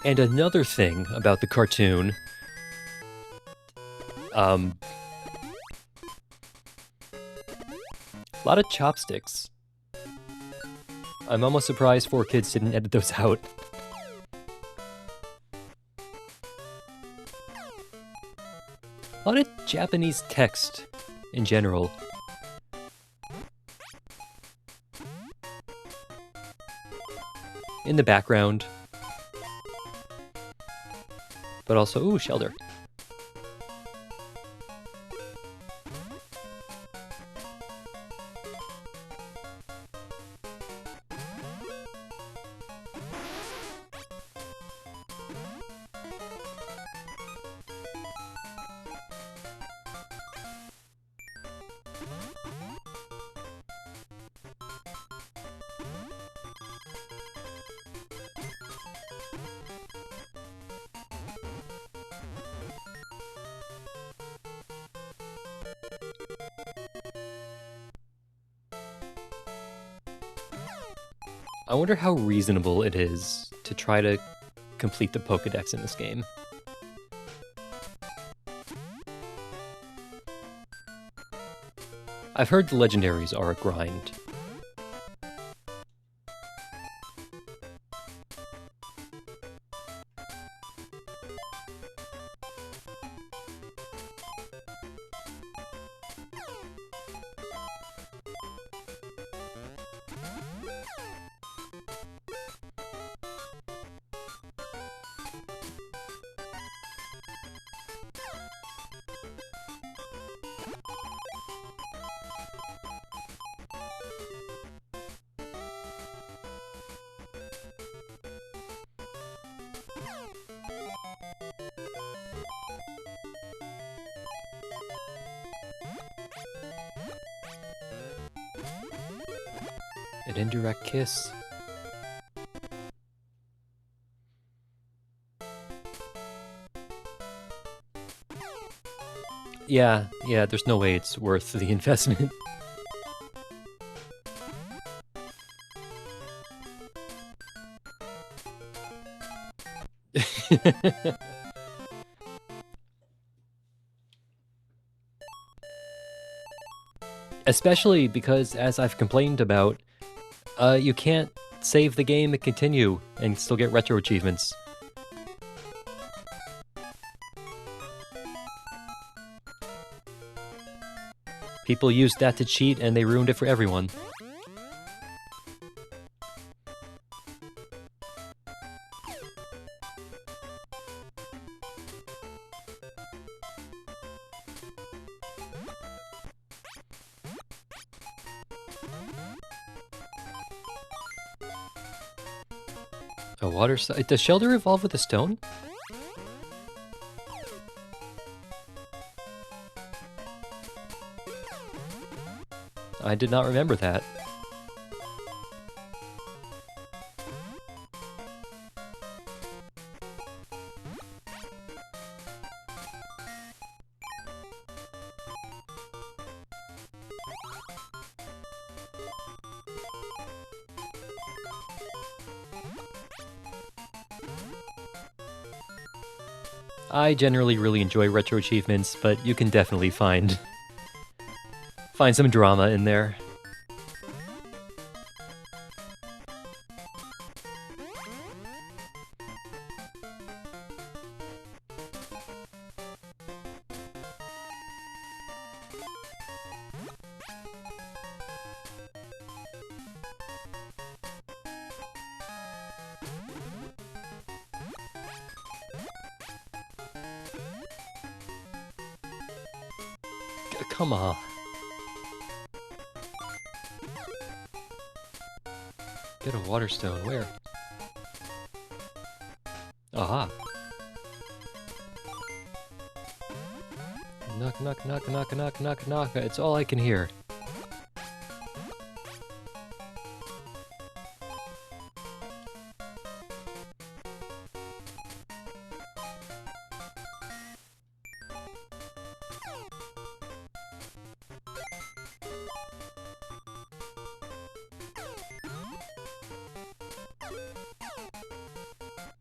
And another thing about the cartoon, a lot of chopsticks. I'm almost surprised 4Kids didn't edit those out. A lot of Japanese text in general. In the background. But also, ooh, Shelter. I wonder how reasonable it is to try to complete the Pokédex in this game. I've heard the legendaries are a grind. An indirect kiss. Yeah, there's no way it's worth the investment. Especially because, as I've complained about, you can't save the game and continue and still get retro achievements. People used that to cheat and they ruined it for everyone. A water slide? Does Shelter evolve with a stone? I did not remember that. I generally really enjoy retro achievements, but you can definitely find some drama in there. Come on. Get a water stone. Where? Aha. Knock, knock, knock, knock, knock, knock, knock. It's all I can hear.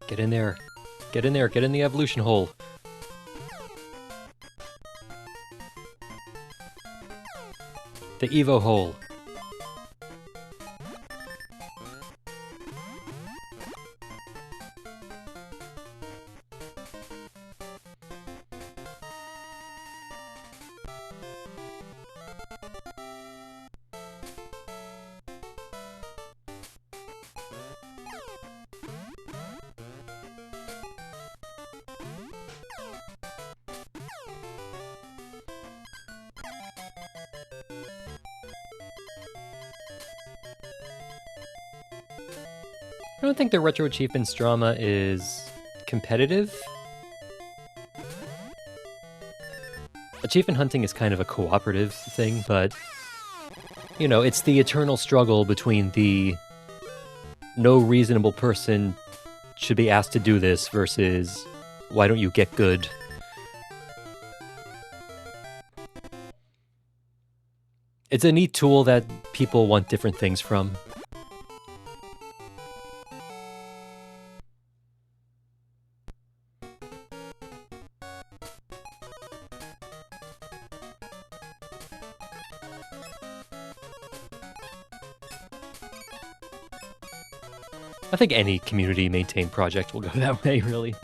Get in there. Get in there. Get in the evolution hole. The Evo hole. I don't think the retro achievements drama is competitive. Achievement hunting is kind of a cooperative thing, but, you know, it's the eternal struggle between the no reasonable person should be asked to do this versus why don't you get good? It's a neat tool that people want different things from. I think any community-maintained project will go that way, really.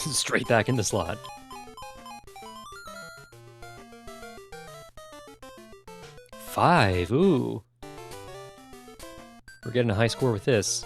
Straight back in the slot. 5. Ooh. We're getting a high score with this.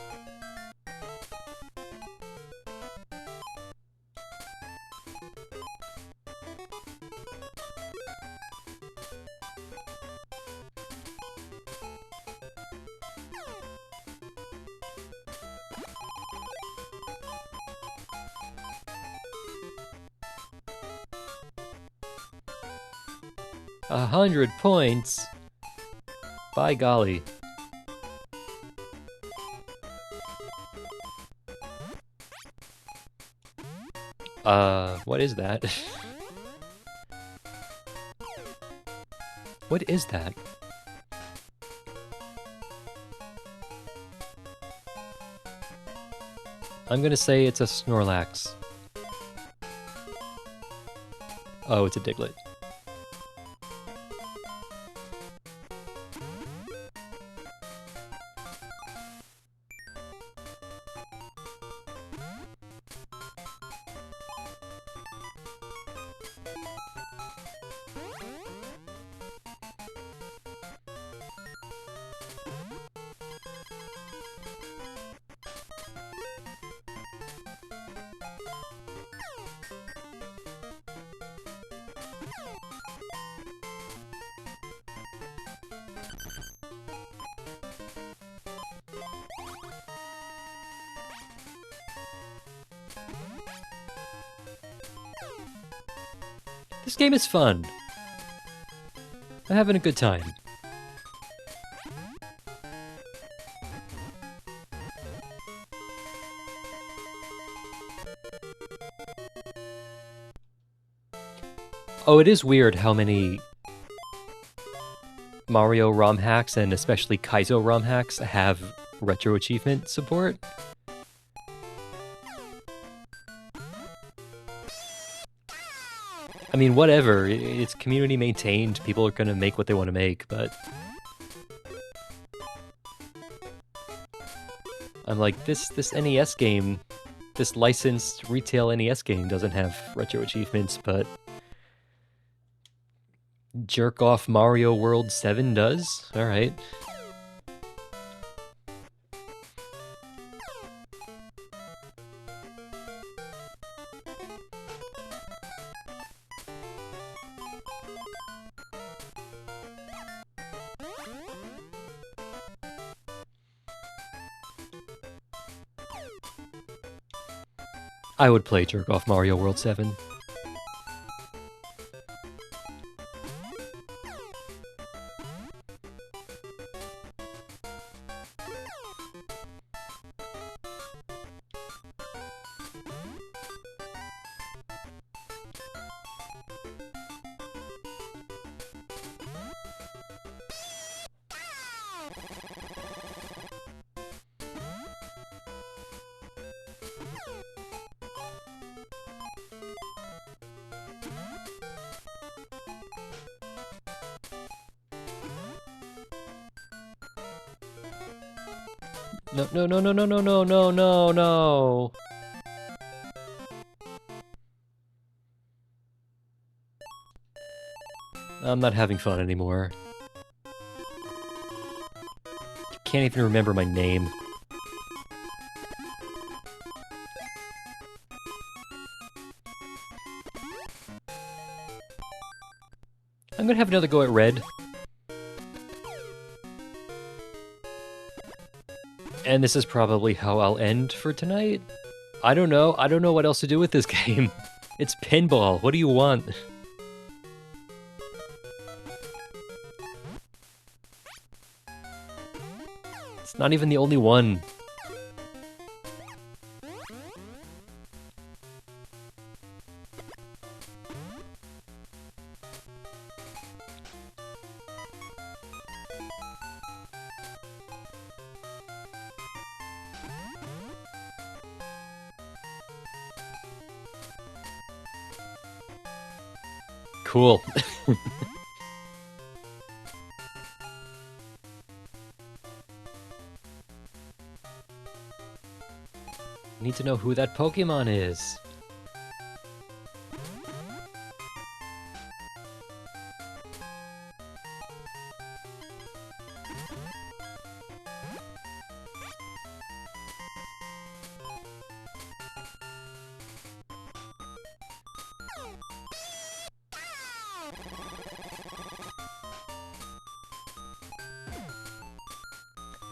$100 points. By golly. What is that? What is that? I'm gonna say it's a Snorlax. Oh, it's a Diglett. This game is fun. I'm having a good time. Oh, it is weird how many Mario ROM hacks, and especially Kaizo ROM hacks, have retro achievement support. I mean, whatever, it's community maintained, people are gonna make what they want to make, but... I'm like, this NES game, this licensed retail NES game doesn't have retro achievements, but... Jerk Off Mario World 7 does? Alright. I would play Jerk Off Mario World 7. No, no, no, no, no, no, no, no, no, no. I'm not having fun anymore. Can't even remember my name. I'm gonna have another go at red. And this is probably how I'll end for tonight. I don't know. I don't know what else to do with this game. It's pinball. What do you want? It's not even the only one. Cool. Need to know who that Pokémon is.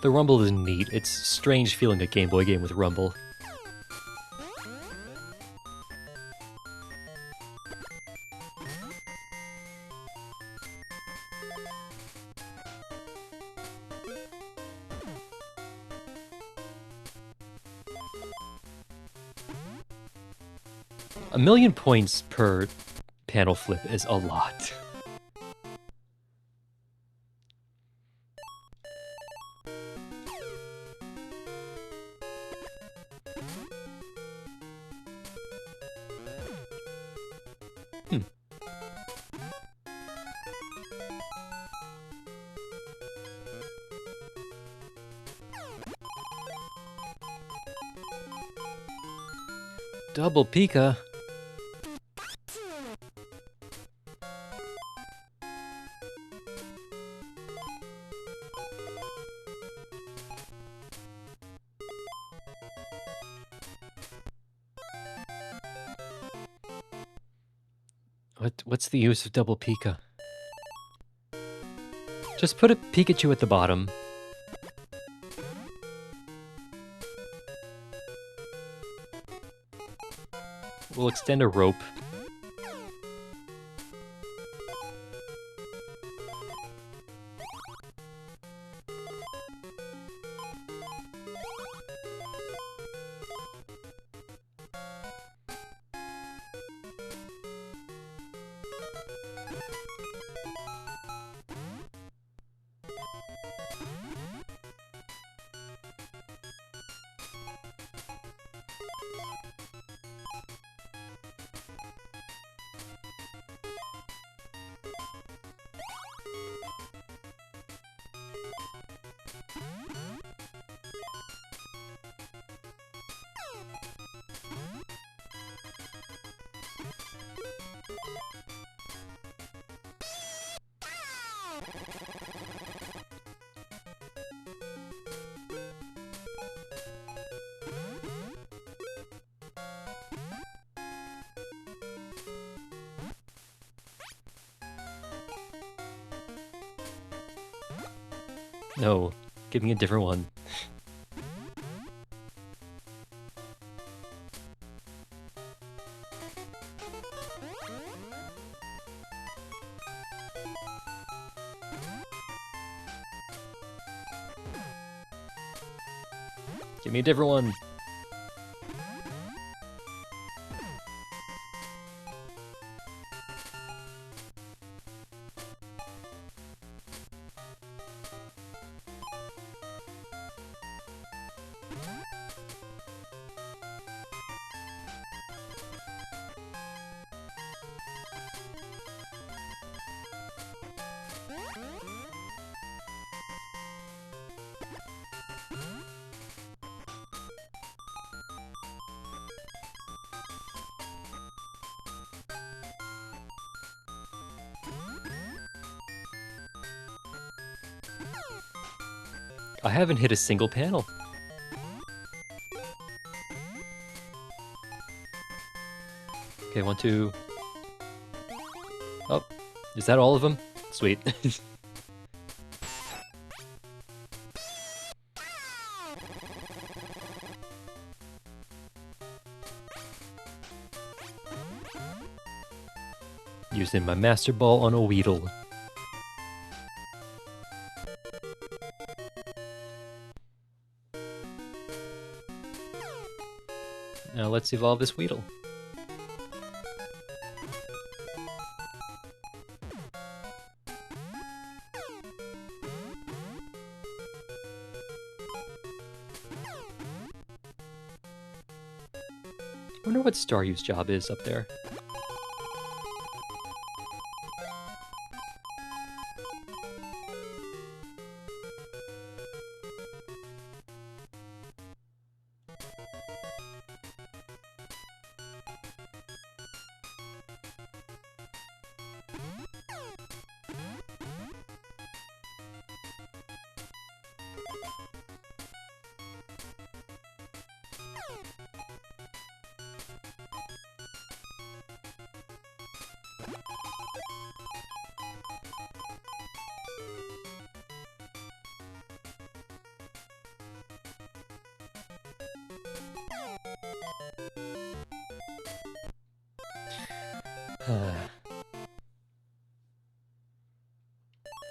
The rumble is neat. It's strange feeling a Game Boy game with rumble. A million points per panel flip is a lot. Double Pika. What's the use of double Pika? Just put a Pikachu at the bottom. We'll extend a rope. No, give me a different one. Give me a different one. I haven't hit a single panel. Okay, 1, 2. Oh, is that all of them? Sweet. Using my Master Ball on a Weedle. Now let's evolve this Weedle. I wonder what Staryu's job is up there.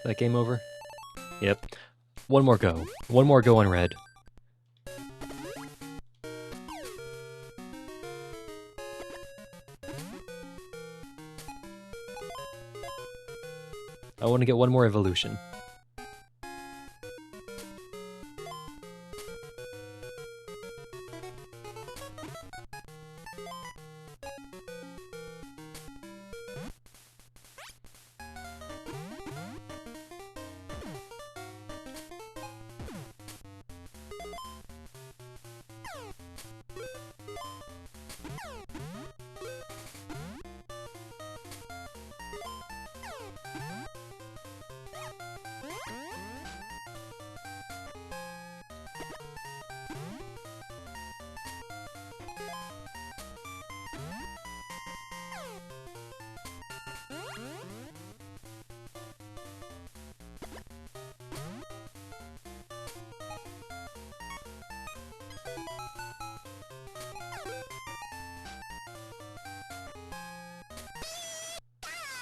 That game over? Yep. One more go. One more go on red. I want to get one more evolution.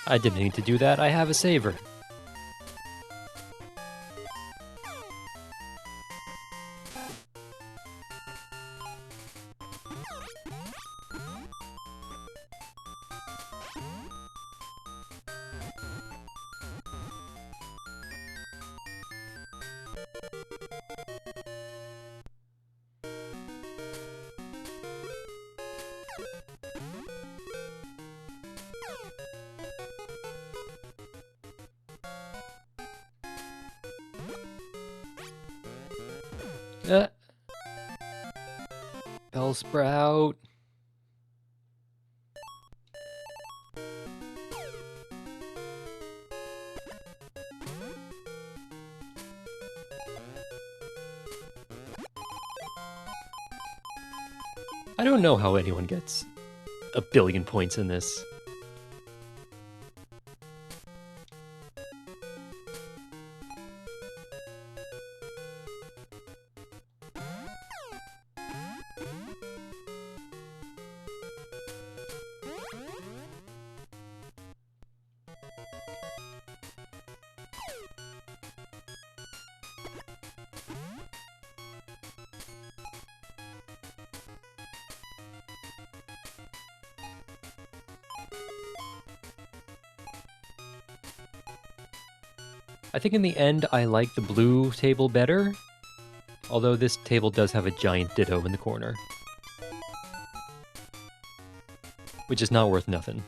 I didn't need to do that, I have a saver. Bellsprout. I don't know how anyone gets a billion points in this. I think in the end I like the blue table better, although this table does have a giant ditto in the corner. Which is not worth nothing.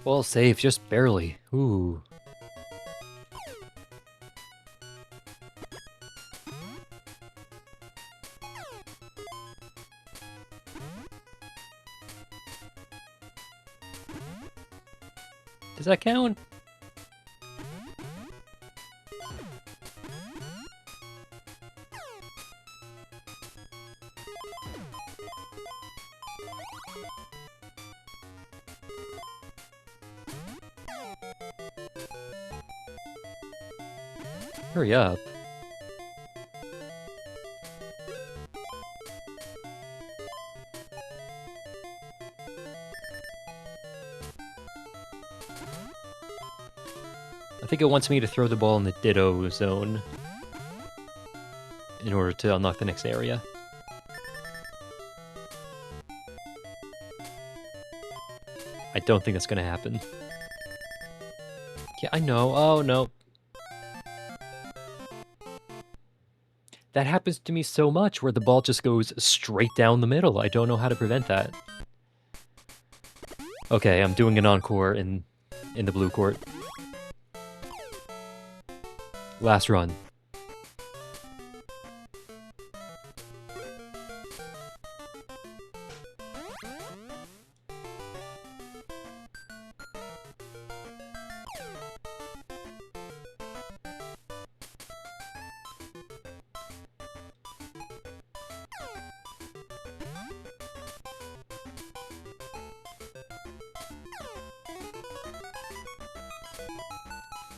Well, safe, just barely. Ooh. Does that count? Hurry up. I think it wants me to throw the ball in the ditto zone in order to unlock the next area. I don't think that's gonna happen. Yeah, I know. Oh, no. That happens to me so much, where the ball just goes straight down the middle. I don't know how to prevent that. Okay, I'm doing an encore in the blue court. Last run.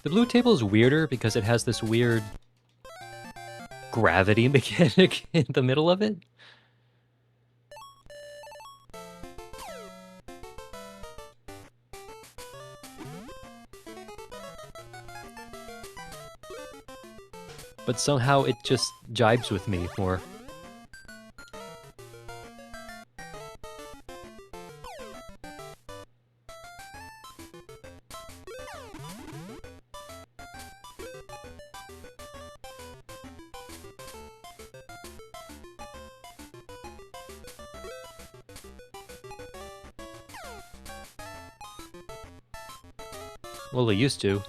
The blue table is weirder because it has this weird gravity mechanic in the middle of it. But somehow it just jibes with me more. Well, it used to.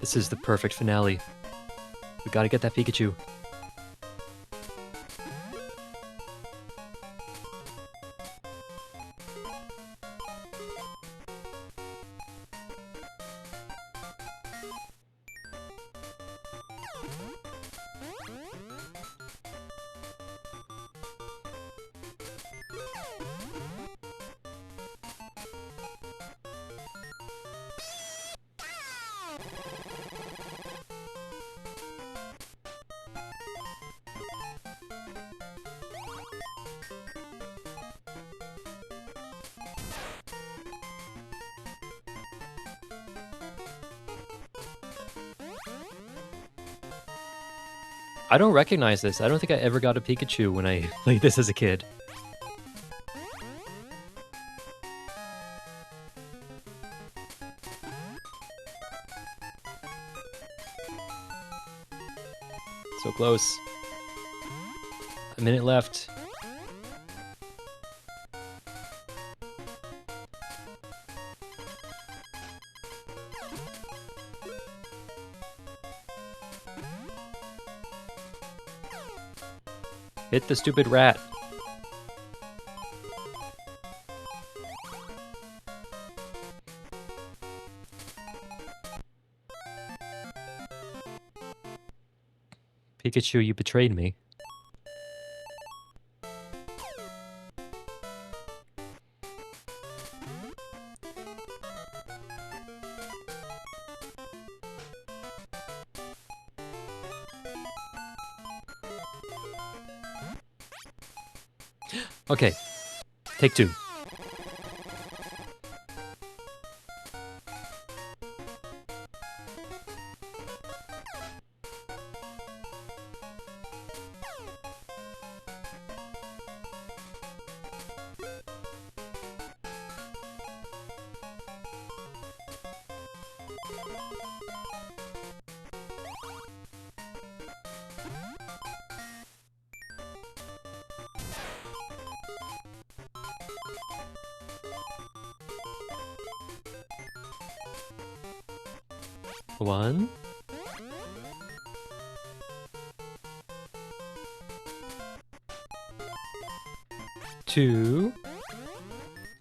This is the perfect finale. We gotta get that Pikachu. I don't recognize this. I don't think I ever got a Pikachu when I played this as a kid. So close. A minute left. Hit the stupid rat. Pikachu, you betrayed me. Okay, take two. One. Two.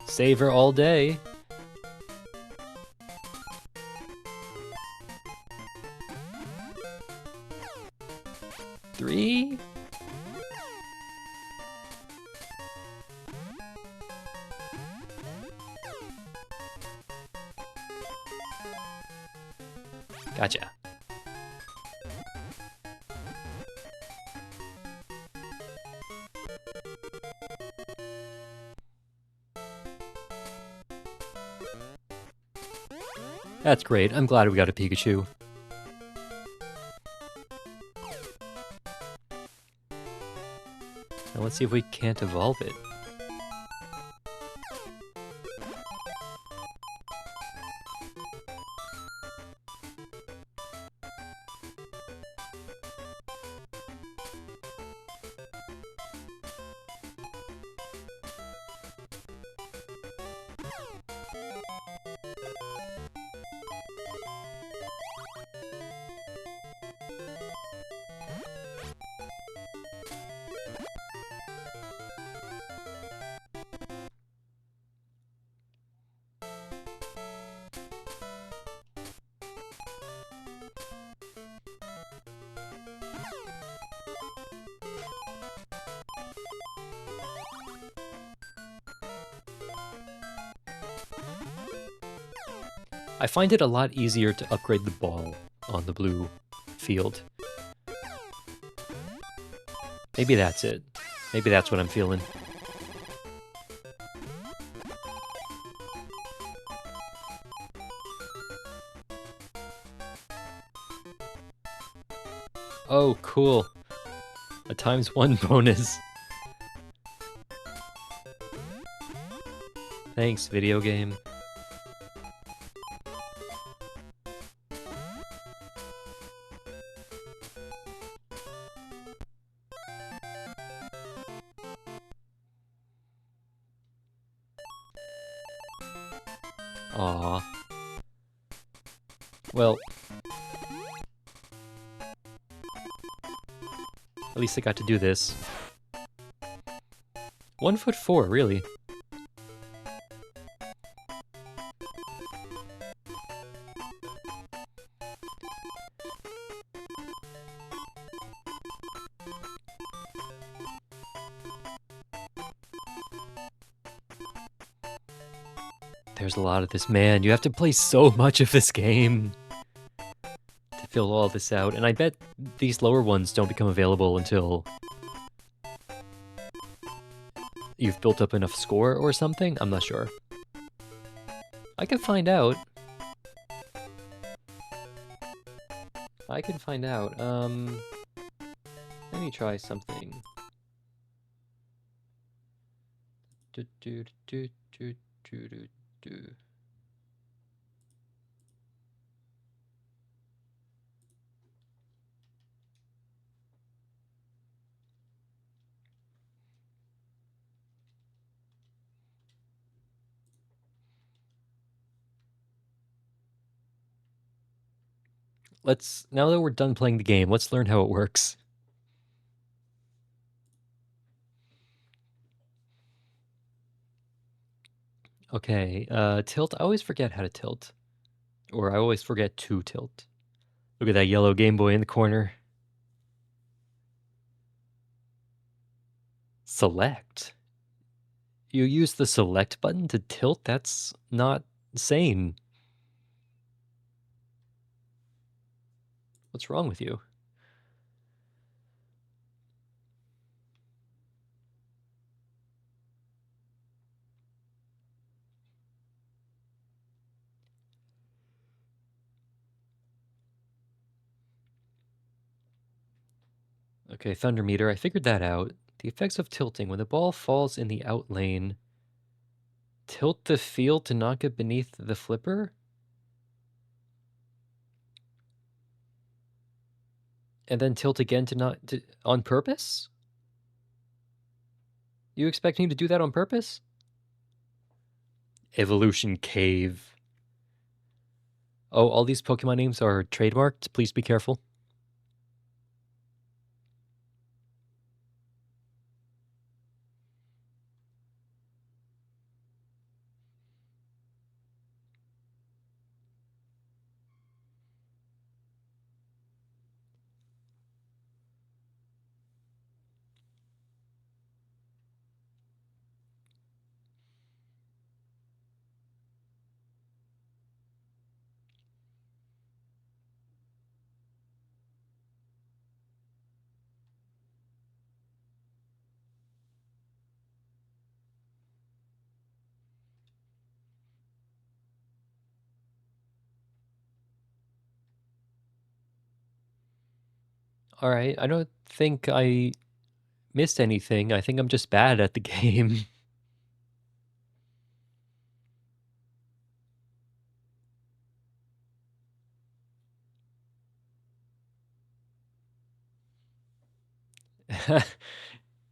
Savor all day. Three. Gotcha. That's great. I'm glad we got a Pikachu. Now let's see if we can't evolve it. I find it a lot easier to upgrade the ball on the blue field. Maybe that's it. Maybe that's what I'm feeling. Oh, cool. A ×1 bonus. Thanks, video game. Aww. Well, at least I got to do this. 1'4", really. There's a lot of this, man. You have to play so much of this game to fill all this out. And I bet these lower ones don't become available until you've built up enough score or something? I'm not sure. I can find out. I can find out. Let me try something. Do, do, do, do, do, do, do. Now that we're done playing the game, let's learn how it works. Okay, tilt. I always forget how to tilt. Or I always forget to tilt. Look at that yellow Game Boy in the corner. Select. You use the select button to tilt? That's not sane. What's wrong with you? Okay, Thunder Meter, I figured that out. The effects of tilting. When the ball falls in the out lane, tilt the field to knock it beneath the flipper? And then tilt again on purpose? You expect me to do that on purpose? Evolution Cave. Oh, all these Pokemon names are trademarked. Please be careful. Alright, I don't think I missed anything. I think I'm just bad at the game.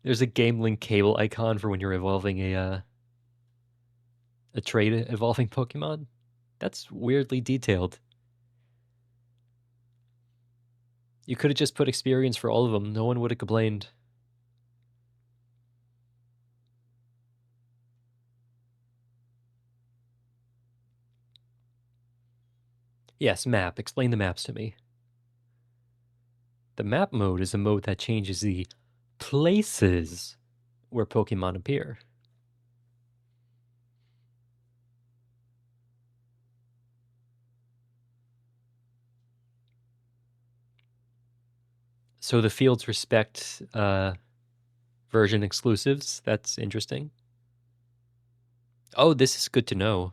There's a game link cable icon for when you're evolving a trait evolving Pokemon. That's weirdly detailed. You could have just put experience for all of them. No one would have complained. Yes, map. Explain the maps to me. The map mode is a mode that changes the places where Pokemon appear. So the fields respect version exclusives. That's interesting. Oh, this is good to know.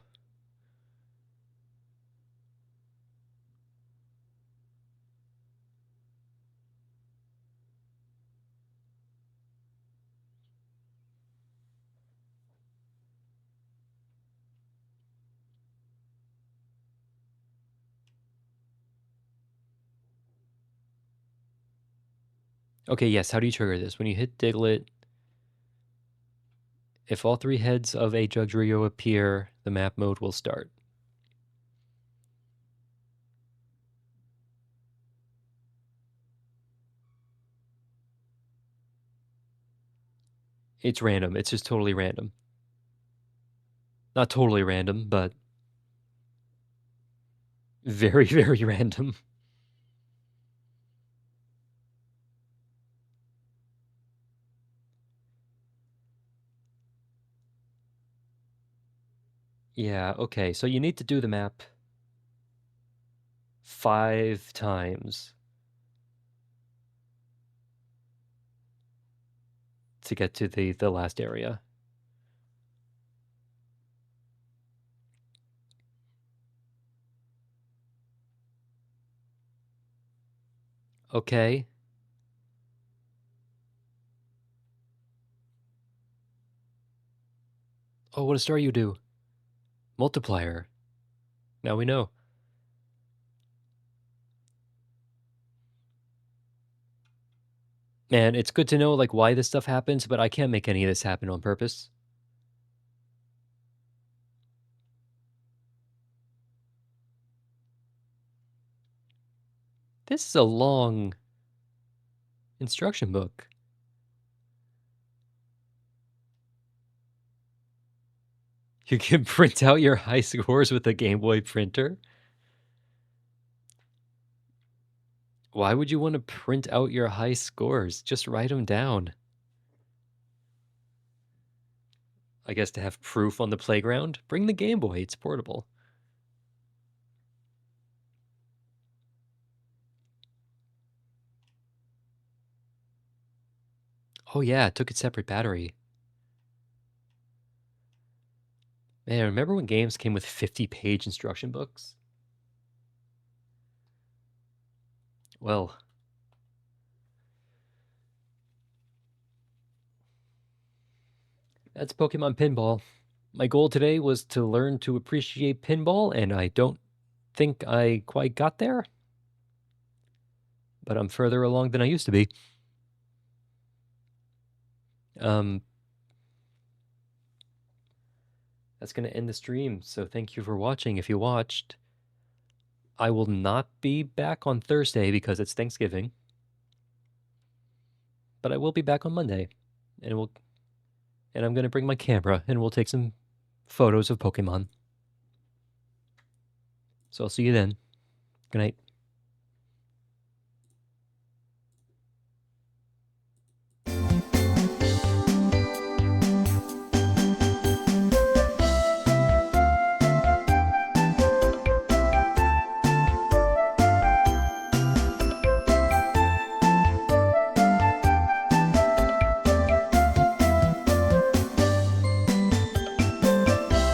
Okay, yes, how do you trigger this? When you hit Diglett, if all 3 heads of a Jugtrio appear, the map mode will start. It's random. It's just totally random. Not totally random, but very, very random. Yeah, okay, so you need to do the map 5 times to get to the last area. Okay. Oh, what a star you do. Multiplier. Now we know. Man, it's good to know, like, why this stuff happens, but I can't make any of this happen on purpose. This is a long instruction book. You can print out your high scores with a Game Boy printer? Why would you want to print out your high scores? Just write them down. I guess to have proof on the playground? Bring the Game Boy, it's portable. Oh yeah, it took its separate battery. Man, remember when games came with 50-page instruction books? Well, that's Pokemon Pinball. My goal today was to learn to appreciate pinball, and I don't think I quite got there. But I'm further along than I used to be. That's going to end the stream, so thank you for watching if you watched. I will not be back on Thursday because it's Thanksgiving. But I will be back on Monday. And I'm going to bring my camera and we'll take some photos of Pokemon. So I'll see you then. Good night.